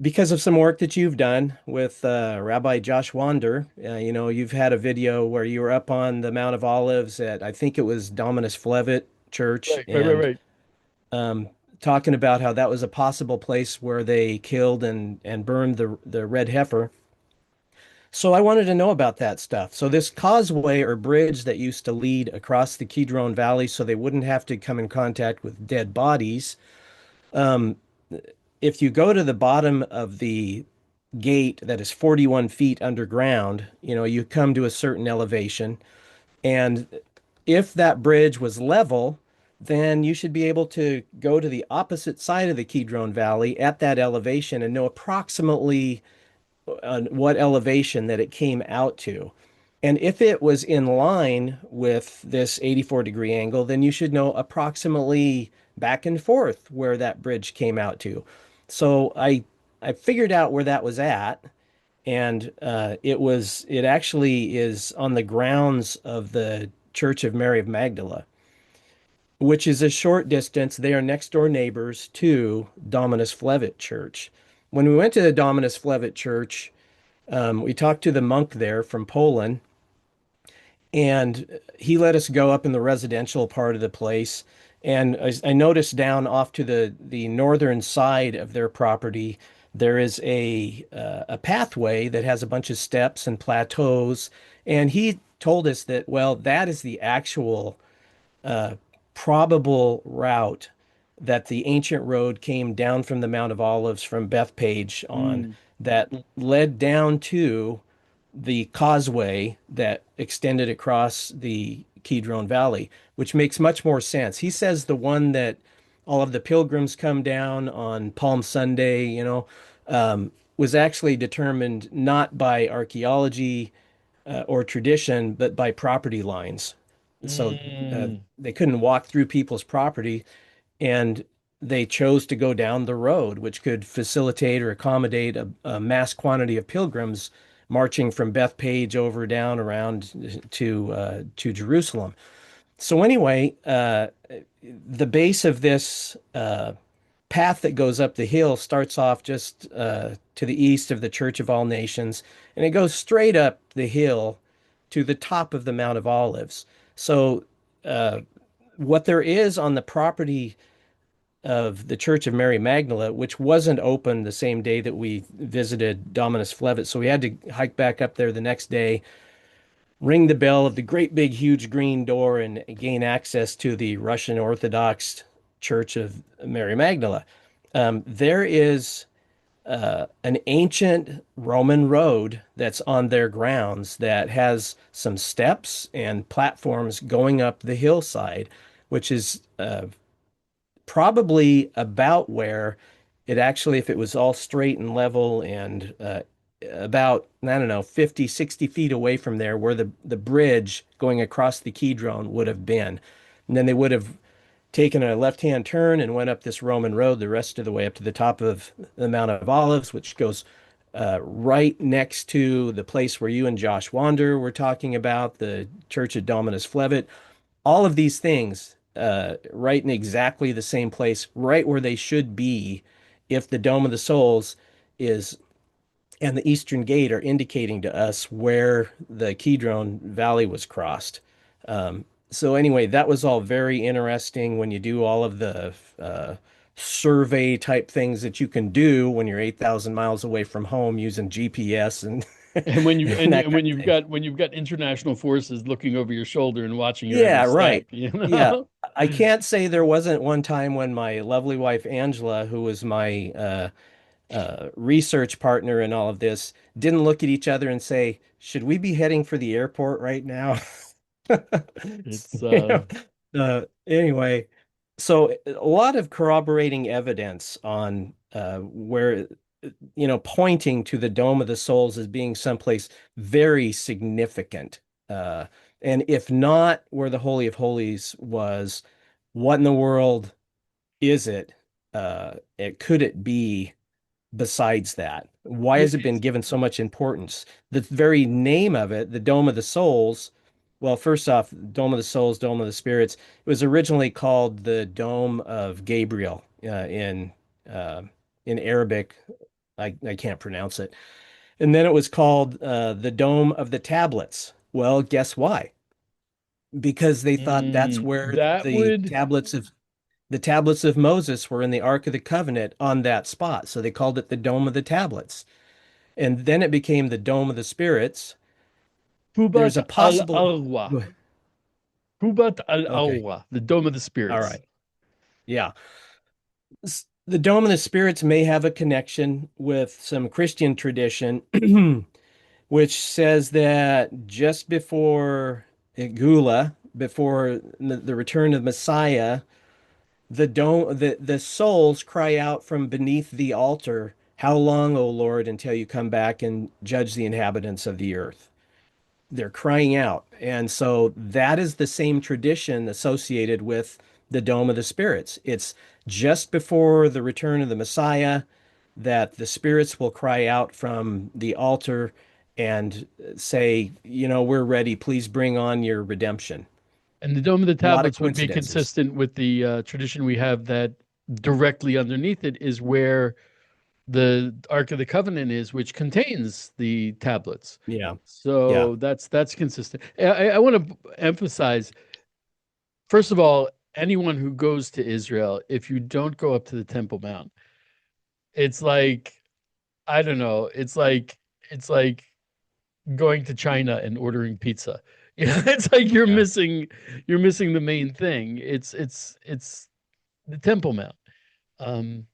because of some work that you've done with Rabbi Josh Wander. You've had a video where you were up on the Mount of Olives at, I think it was Dominus Flevit Church, Right, right, right, and right. um, talking about how that was a possible place where they killed and burned the red heifer. So I wanted to know about that stuff. So this causeway or bridge that used to lead across the Kidron Valley so they wouldn't have to come in contact with dead bodies. Um, if you go to the bottom of the gate that is 41 feet underground, you come to a certain elevation. And if that bridge was level, then you should be able to go to the opposite side of the Kidron Valley at that elevation and know approximately what elevation that it came out to. And if it was in line with this 84-degree angle, then you should know approximately back and forth where that bridge came out to. So I figured out where that was at, and it actually is on the grounds of the Church of Mary of Magdala, which is a short distance. They are next door neighbors to Dominus Flevit Church. When we went to the Dominus Flevit Church, we talked to the monk there from Poland, and he let us go up in the residential part of the place. And I noticed down off to the northern side of their property, there is a pathway that has a bunch of steps and plateaus. And he told us that, well, that is the actual uh, probable route that the ancient road came down from the Mount of Olives from Bethpage on Mm. that led down to the causeway that extended across the Kidron Valley, which makes much more sense. He says the one that all of the pilgrims come down on Palm Sunday, was actually determined not by archaeology or tradition, but by property lines. So Mm. they couldn't walk through people's property, and they chose to go down the road, which could facilitate or accommodate a mass quantity of pilgrims marching from Bethpage over down around to Jerusalem. So anyway, the base of this path that goes up the hill starts off just to the east of the Church of All Nations, and it goes straight up the hill to the top of the Mount of Olives. So, uh, what there is on the property of the Church of Mary Magdala, which wasn't open the same day that we visited Dominus Flevit, so we had to hike back up there the next day, ring the bell of the great big huge green door, and gain access to the Russian Orthodox Church of Mary Magdala. There is an ancient Roman road that's on their grounds that has some steps and platforms going up the hillside, which is probably about where it actually, if it was all straight and level and about, I don't know, 50, 60 feet away from there, where the bridge going across the Kidron would have been. And then they would have taken a left-hand turn and went up this Roman road the rest of the way up to the top of the Mount of Olives, which goes right next to the place where you and Josh Wander were talking about, the Church of Dominus Flevit. All of these things right in exactly the same place, right where they should be if the Dome of the Souls is and the Eastern Gate are indicating to us where the Kidron Valley was crossed. So anyway, that was all very interesting when you do all of the survey type things that you can do when you're 8,000 miles away from home using GPS and And when you and that and kind when of thing. when you've got international forces looking over your shoulder and watching your every Yeah, step, right. you Yeah. know? I can't say there wasn't one time when my lovely wife Angela, who was my research partner in all of this, didn't look at each other and say, "Should we be heading for the airport right now?" It's You know, anyway, so a lot of corroborating evidence on where, pointing to the Dome of the Souls as being someplace very significant. Uh, and if not where the Holy of Holies was, what in the world is it? Could it be besides that? Why yeah, has it been given so much importance? The very name of it, the Dome of the Souls, well, first off, Dome of the Souls, Dome of the Spirits, it was originally called the Dome of Gabriel uh, in Arabic. I can't pronounce it. And then it was called the Dome of the Tablets. Well, guess why? Because they thought that's where that would the tablets of Moses were in the Ark of the Covenant on that spot. So they called it the Dome of the Tablets. And then it became the Dome of the Spirits. There's Pubat a possible. al-Arwa. Pubat Okay. al-Arwa, the Dome of the All Spirits. right. Yeah. The Dome of the Spirits may have a connection with some Christian tradition, which says that just before Gula, before the return of Messiah, the souls cry out from beneath the altar, "How long, O Lord, until you come back and judge the inhabitants of the earth?" They're crying out. And so that is the same tradition associated with the Dome of the Spirits. It's just before the return of the Messiah that the spirits will cry out from the altar and say, we're ready. Please bring on your redemption. And the Dome of the A lot of Tablets would be coincidences. consistent with the tradition we have that directly underneath it is where the Ark of the Covenant is, which contains the tablets. Yeah. Yeah. So that's consistent. I want to emphasize, first of all, anyone who goes to Israel, if you don't go up to the Temple Mount, it's like I don't know, it's like going to China and ordering pizza. You know, it's like Yeah. you're missing the main thing. It's the Temple Mount. Um,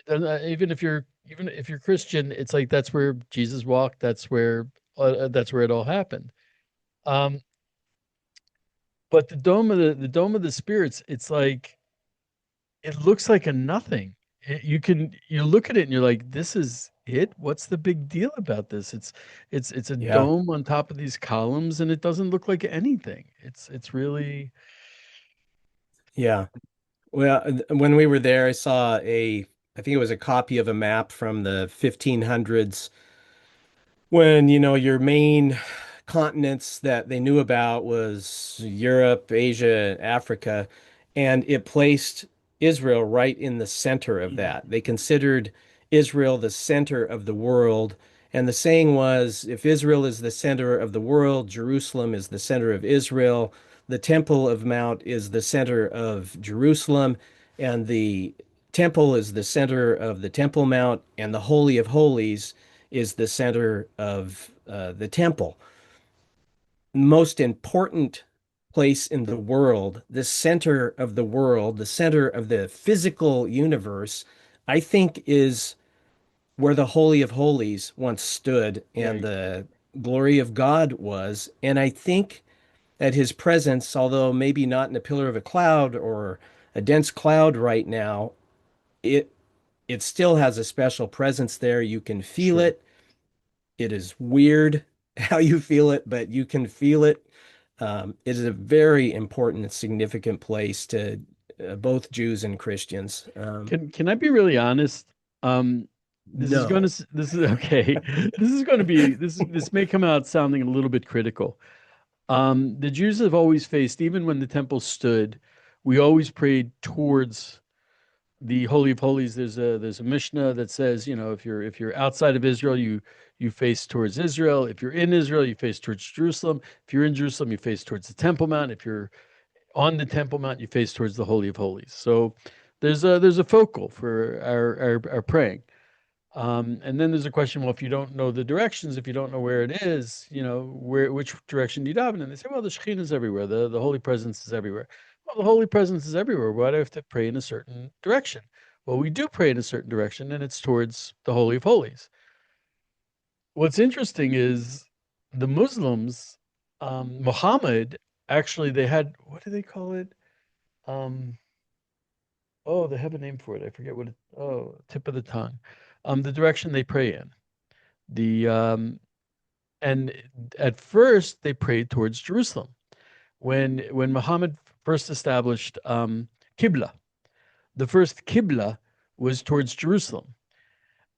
even if you're Christian, it's like that's where Jesus walked. That's where it all happened. Um, but the Dome of the Spirits, it's like it looks like a nothing. You look at it and you're like, this is it. What's the big deal about this? It's a Yeah. dome on top of these columns, and it doesn't look like anything. It's really Yeah. Well, when we were there, I think it was a copy of a map from the 1500s when, your main continents that they knew about was Europe, Asia, Africa, and it placed Israel right in the center of that. They considered Israel the center of the world. And the saying was, if Israel is the center of the world, Jerusalem is the center of Israel, the Temple of Mount is the center of Jerusalem, and the temple is the center of the Temple Mount, and the Holy of Holies is the center of the temple. Most important place in the world, the center of the world, the center of the physical universe, I think is where the Holy of Holies once stood and right. the glory of God was. And I think that his presence, although maybe not in a pillar of a cloud or a dense cloud right now, it it still has a special presence there. You can feel Sure. it. It is weird how you feel it, but you can feel it. It is a very important and significant place to both Jews and Christians. Can I be really honest? Um, No. this is okay. This is going to be this may come out sounding a little bit critical. The Jews have always faced, even when the temple stood, we always prayed towards the Holy of Holies, there's a Mishnah that says, if you're outside of Israel, you face towards Israel. If you're in Israel, you face towards Jerusalem. If you're in Jerusalem, you face towards the Temple Mount. If you're on the Temple Mount, you face towards the Holy of Holies. So there's a focal for our praying. And then there's a question, well, if you don't know the directions, if you don't know where it is, which direction do you daven? And they say, well, the Shekhinah is everywhere. The Holy Presence is everywhere. Well, the Holy Presence is everywhere. Why do I have to pray in a certain direction? Well, we do pray in a certain direction, and it's towards the Holy of Holies. What's interesting is the Muslims, Muhammad, actually, they had, what do they call it? Um, oh, they have a name for it. I forget what it, oh, tip of the tongue. The direction they pray in. The and at first they prayed towards Jerusalem. When Muhammad first established Qibla, the first Qibla was towards Jerusalem.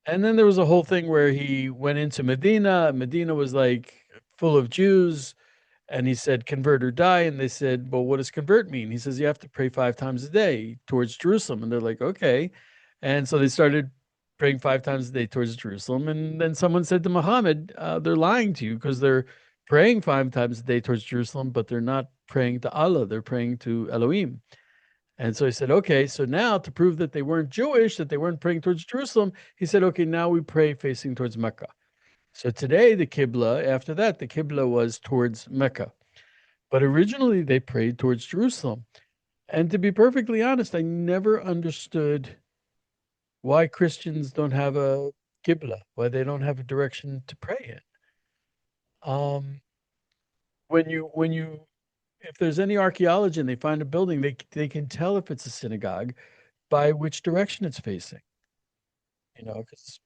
And then there was a whole thing where he went into Medina. Medina was like full of Jews. And he said, convert or die. And they said, well, what does convert mean? He says, you have to pray 5 times a day towards Jerusalem. And they're like, okay. And so they started praying 5 times a day towards Jerusalem. And then someone said to Muhammad, they're lying to you because they're praying 5 times a day towards Jerusalem, but they're not praying to Allah. They're praying to Elohim. And so he said, okay, so now to prove that they weren't Jewish, that they weren't praying towards Jerusalem, he said, okay, now we pray facing towards Mecca. So today, the Qibla, after that, the Qibla was towards Mecca. But originally, they prayed towards Jerusalem. And to be perfectly honest, I never understood why Christians don't have a Qibla, why they don't have a direction to pray in. Um, when you, if there's any archaeology and they find a building, they can tell if it's a synagogue by which direction it's facing. Because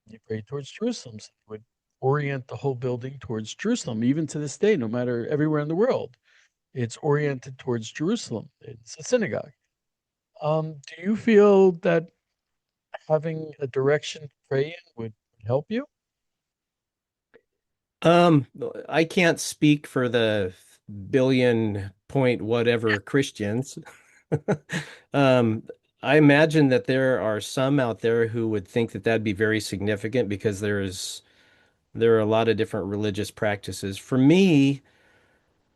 you pray towards Jerusalem, so you would orient the whole building towards Jerusalem, even to this day, no matter everywhere in the world. It's oriented towards Jerusalem. It's a synagogue. Do you feel that having a direction to pray in would help you? Um, I can't speak for the billion point whatever Christians. Um, I imagine that there are some out there who would think that that'd be very significant because there are a lot of different religious practices. For me,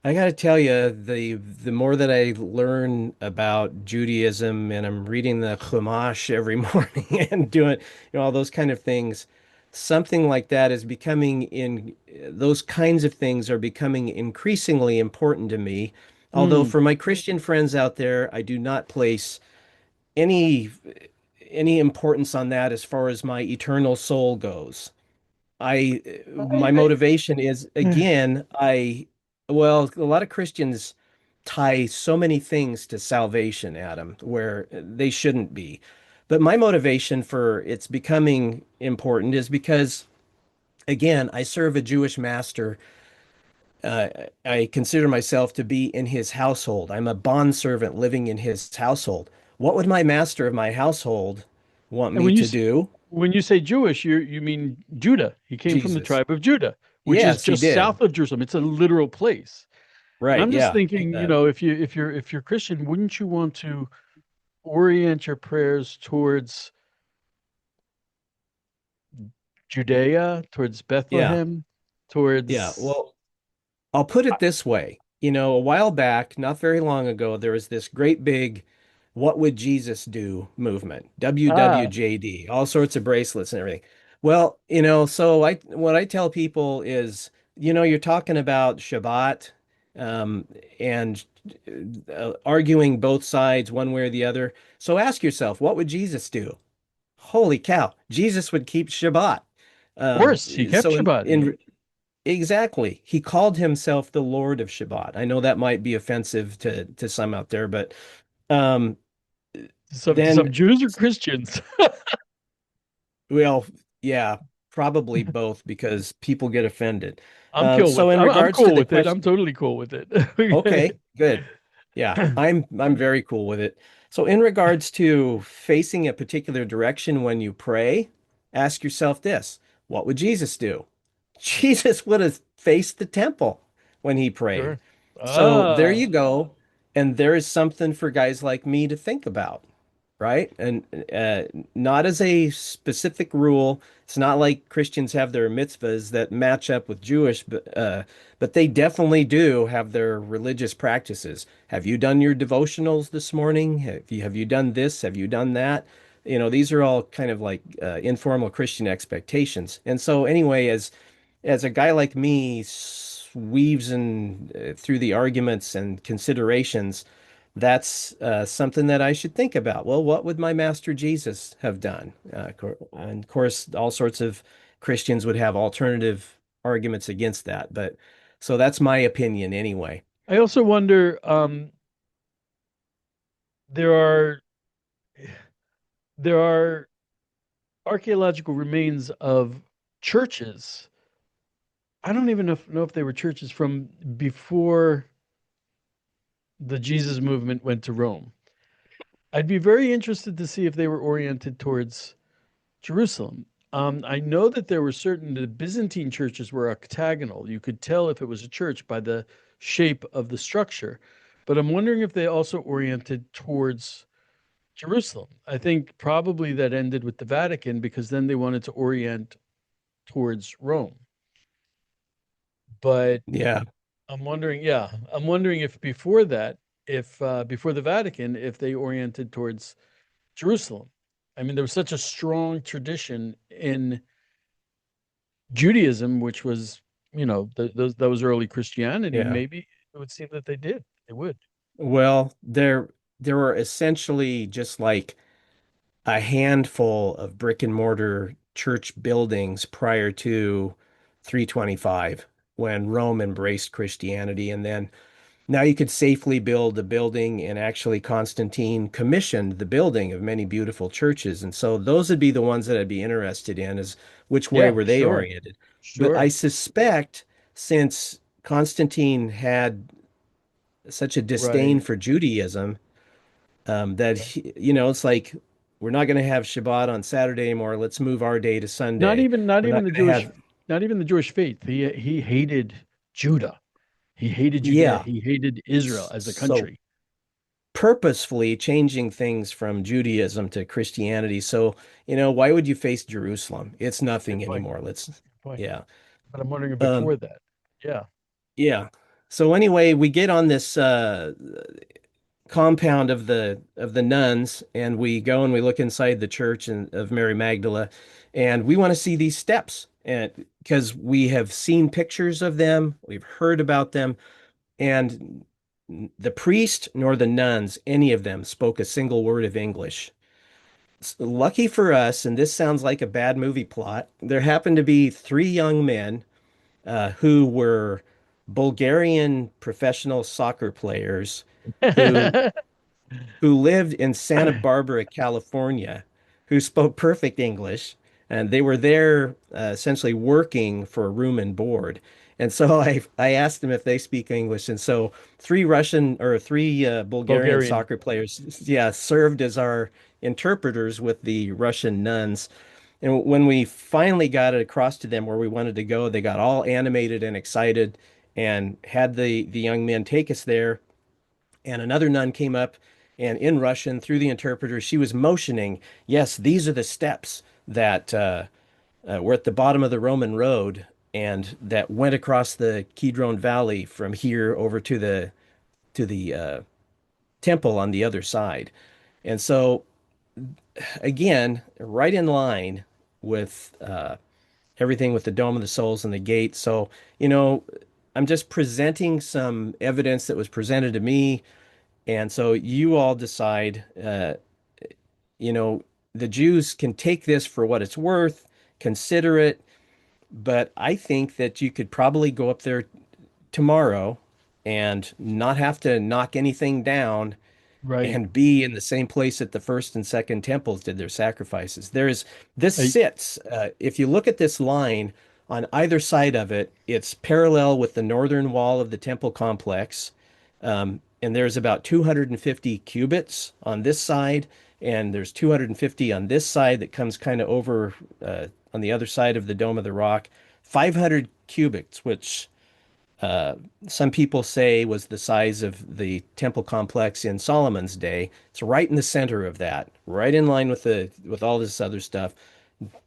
I got to tell you, the more that I learn about Judaism and I'm reading the Chumash every morning and doing, all those kind of things, something like that is becoming those kinds of things are becoming increasingly important to me. Although Hmm. for my Christian friends out there, I do not place any any importance on that as far as my eternal soul goes. I my I motivation is again, well, a lot of Christians tie so many things to salvation, Adam, where they shouldn't be. But my motivation for it's becoming important is because again, I serve a Jewish master. Uh, I consider myself to be in his household. I'm a bondservant living in his household. What would my master of my household want and me to do? when you say Jewish, you mean Judah. He came from the Jesus. tribe of Judah, which is Yes, he just did. south of Jerusalem. It's a literal place. And Right, I'm just yeah. thinking, if you're Christian, wouldn't you want to orient your prayers towards Judea, towards Yeah. Bethlehem, Yeah. towards Well, I'll put it this way. A while back, not very long ago, there was this great big "What would Jesus do" movement, ah, WWJD, all sorts of bracelets and everything. Well, so what I tell people is, you're talking about Shabbat, um, and arguing both sides one way or the other. So ask yourself, what would Jesus do? Holy cow, Jesus would keep Shabbat. of course, he kept So Shabbat. in Exactly. He called himself the Lord of Shabbat. I know that might be offensive to some out there, but um To some then Jews or Christians. well, yeah, probably both because people get offended. I'm cool So with in I'm regards to cool the with it. I'm question, totally cool with it. Okay. okay, good. Yeah, I'm very cool with it. So in regards to facing a particular direction when you pray, ask yourself this, what would Jesus do? Jesus would have faced the temple when he prayed. Sure. So there Ah, you go. And there is something for guys like me to think about. right? And uh, not as a specific rule. It's not like Christians have their mitzvahs that match up with Jewish, but they definitely do have their religious practices. Have you done your devotionals this morning? Have you done this? Have you done that? You know, these are all kind of like informal Christian expectations. And so, anyway, as a guy like me weaves in through the arguments and considerations, that's something that I should think about. Well, what would my master Jesus have done? And of course, all sorts of Christians would have alternative arguments against that. But so that's my opinion anyway. I also wonder, there are there are archaeological remains of churches. I don't even know if they were churches from before the Jesus movement went to Rome. I'd be very interested to see if they were oriented towards Jerusalem. I know that there were certain the Byzantine churches were octagonal. You could tell if it was a church by the shape of the structure. But I'm wondering if they also oriented towards Jerusalem. I think probably that ended with the Vatican because then they wanted to orient towards Rome. But Yeah. I'm wondering if before that, if before the Vatican, if they oriented towards Jerusalem. I mean, there was such a strong tradition in Judaism, which was, that was early Christianity. Yeah. Maybe it would seem that they did. They would. Well, there were essentially just like a handful of brick and mortar church buildings prior to 325 when Rome embraced Christianity. And then now you could safely build a building, and actually Constantine commissioned the building of many beautiful churches. And so those would be the ones that I'd be interested in, is which way Yeah, were they sure, oriented? But I sure. suspect since Constantine had such a disdain Right. for Judaism, that Right. it's like we're not going to have Shabbat on Saturday anymore. Let's move our day to Sunday. Not We're even not the going to Jewish, have, not even the Jewish faith. He hated Judah. He hated Judea. yeah. He hated Israel as a So country. purposefully changing things from Judaism to Christianity. So, why would you face Jerusalem? It's Good nothing point. anymore. Let's, Good point. yeah. But I'm wondering if Um, before that. Yeah. yeah. So anyway, we get on this compound of the nuns, and we go and we look inside the church of Mary Magdala, and we want to see these steps, and because we have seen pictures of them, we've heard about them, and the priest nor the nuns, any of them, spoke a single word of English. Lucky for us, and this sounds like a bad movie plot, there happened to be three young men who were Bulgarian professional soccer players who lived in Santa Barbara, California, who spoke perfect English, and they were there essentially working for room and board. And so I asked them if they speak English, and so three Bulgarian Bulgarian. soccer players, yeah, served as our interpreters with the Russian nuns. And when we finally got it across to them where we wanted to go, they got all animated and excited and had the young men take us there. And another nun came up, and in Russian, through the interpreter, she was motioning, yes, these are the steps that were at the bottom of the Roman road and that went across the Kidron Valley from here over to the temple on the other side. And so again, right in line with everything with the Dome of the Souls and the gate. So, you know, I'm just presenting some evidence that was presented to me. And so you all decide, you know, the Jews can take this for what it's worth, consider it, but I think that you could probably go up there tomorrow and not have to knock anything down Right. and be in the same place that the first and second temples did their sacrifices. This I, sits, if you look at this line on either side of it, it's parallel with the northern wall of the temple complex. And there's about 250 cubits on this side, and there's 250 on this side that comes kind of over on the other side of the Dome of the Rock. 500 cubits, which uh, some people say was the size of the temple complex in Solomon's day. It's right in the center of that, right in line with the with all this other stuff.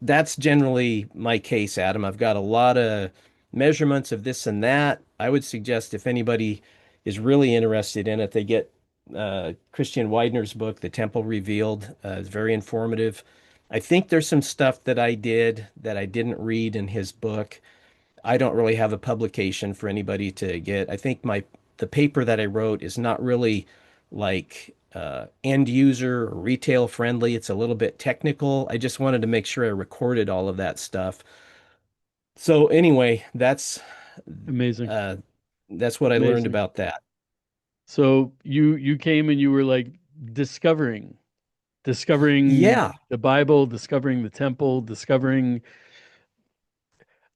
That's generally my case, Adam. I've got a lot of measurements of this and that. I would suggest if anybody is really interested in it, they get Christian Widener's book, The Temple Revealed. It's very informative. I think there's some stuff that I did that I didn't read in his book. I don't really have a publication for anybody to get. I think my the paper that I wrote is not really like end user or retail friendly. It's a little bit technical. I just wanted to make sure I recorded all of that stuff. So anyway, Amazing. uh, that's what I learned Amazing. about that. So you came and you were like discovering discovering Yeah, the Bible, discovering the temple, discovering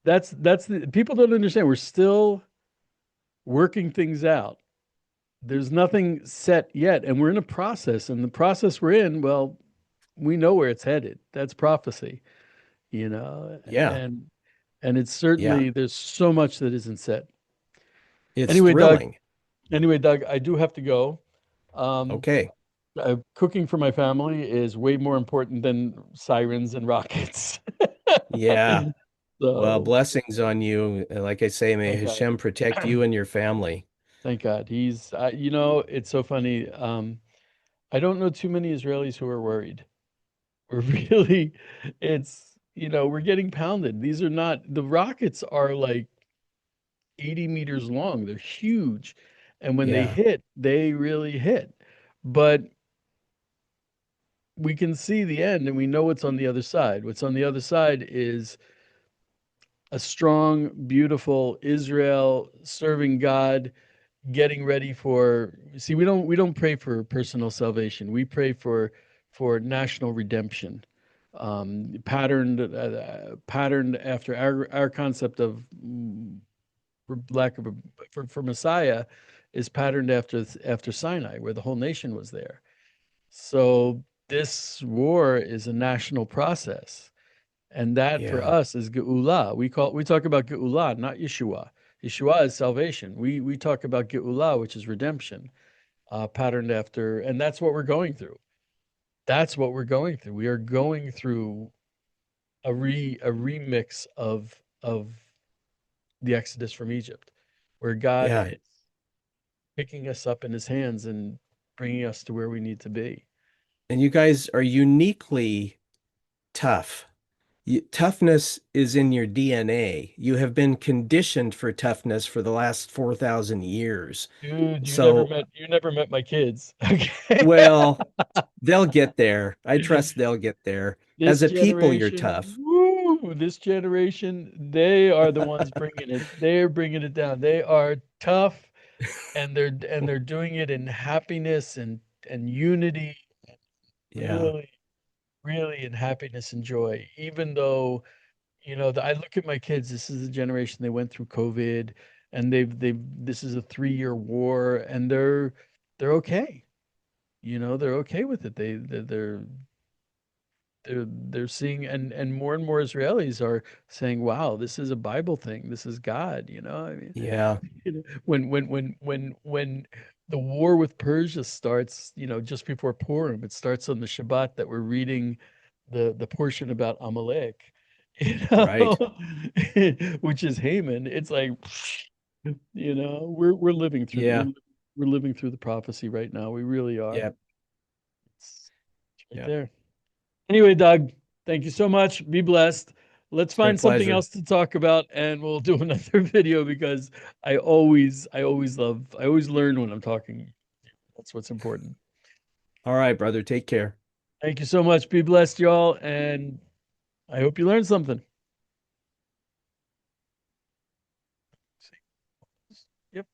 that's the people don't understand. We're still working things out. There's nothing set yet, and we're in a process. And the process we're in, well, we know where it's headed. That's prophecy, you know, yeah, and it's yeah. certainly there's so much that isn't set. It's Anyway, Doug. thrilling. Anyway, Doug, I do have to go. Um, Okay. Cooking for my family is way more important than sirens and rockets. Yeah. Well, So blessings on you. Like I say, may thank God. Hashem protect you and your family. Thank God. It's so funny. I don't know too many Israelis who are worried. We're really, we're getting pounded. These are not, the rockets are like 80 meters long. They're huge. And when they Yeah, hit, they really hit. But we can see the end and we know what's on the other side. What's on the other side is a strong, beautiful Israel serving God, getting ready for see we don't pray for personal salvation. We pray for national redemption. Patterned after our concept of for lack of a for Messiah is patterned after Sinai, where the whole nation was there. So this war is a national process. And that for yeah, us is Geula. We talk about Geula, not Yeshua. Yeshua is salvation. We talk about Geula, which is redemption, patterned after, and that's what we're going through. That's what we're going through. We are going through a remix of the Exodus from Egypt, where God yeah. is picking us up in His hands and bringing us to where we need to be. And you guys are uniquely tough. Toughness is in your DNA. You have been conditioned for toughness for the last 4,000 years. Dude, So, you never met my kids. Okay. well, they'll get there. I trust they'll get there. As a people, you're tough. This generation, they are the ones bringing it. They're bringing it down. They are tough, and they're doing it in happiness and unity, Yeah, really, really in happiness and joy. Even though, I look at my kids. This is a generation they went through COVID, and they've this is a 3-year war, and they're okay. They're okay with it. They're seeing and more Israelis are saying, "Wow, this is a Bible thing. This is God." I mean, yeah, when the war with Persia starts, just before Purim, it starts on the Shabbat that we're reading the portion about Amalek, right. know, which is Haman. It's like, we're living through Yeah, we're living through the prophecy right now. We really are. yeah, It's right yeah. there. Anyway, Doug, thank you so much. Be blessed. Let's It's been a find something pleasure. else to talk about and we'll do another video because I always learn when I'm talking. That's what's important. All right, brother. Take care. Thank you so much. Be blessed, y'all. And I hope you learned something.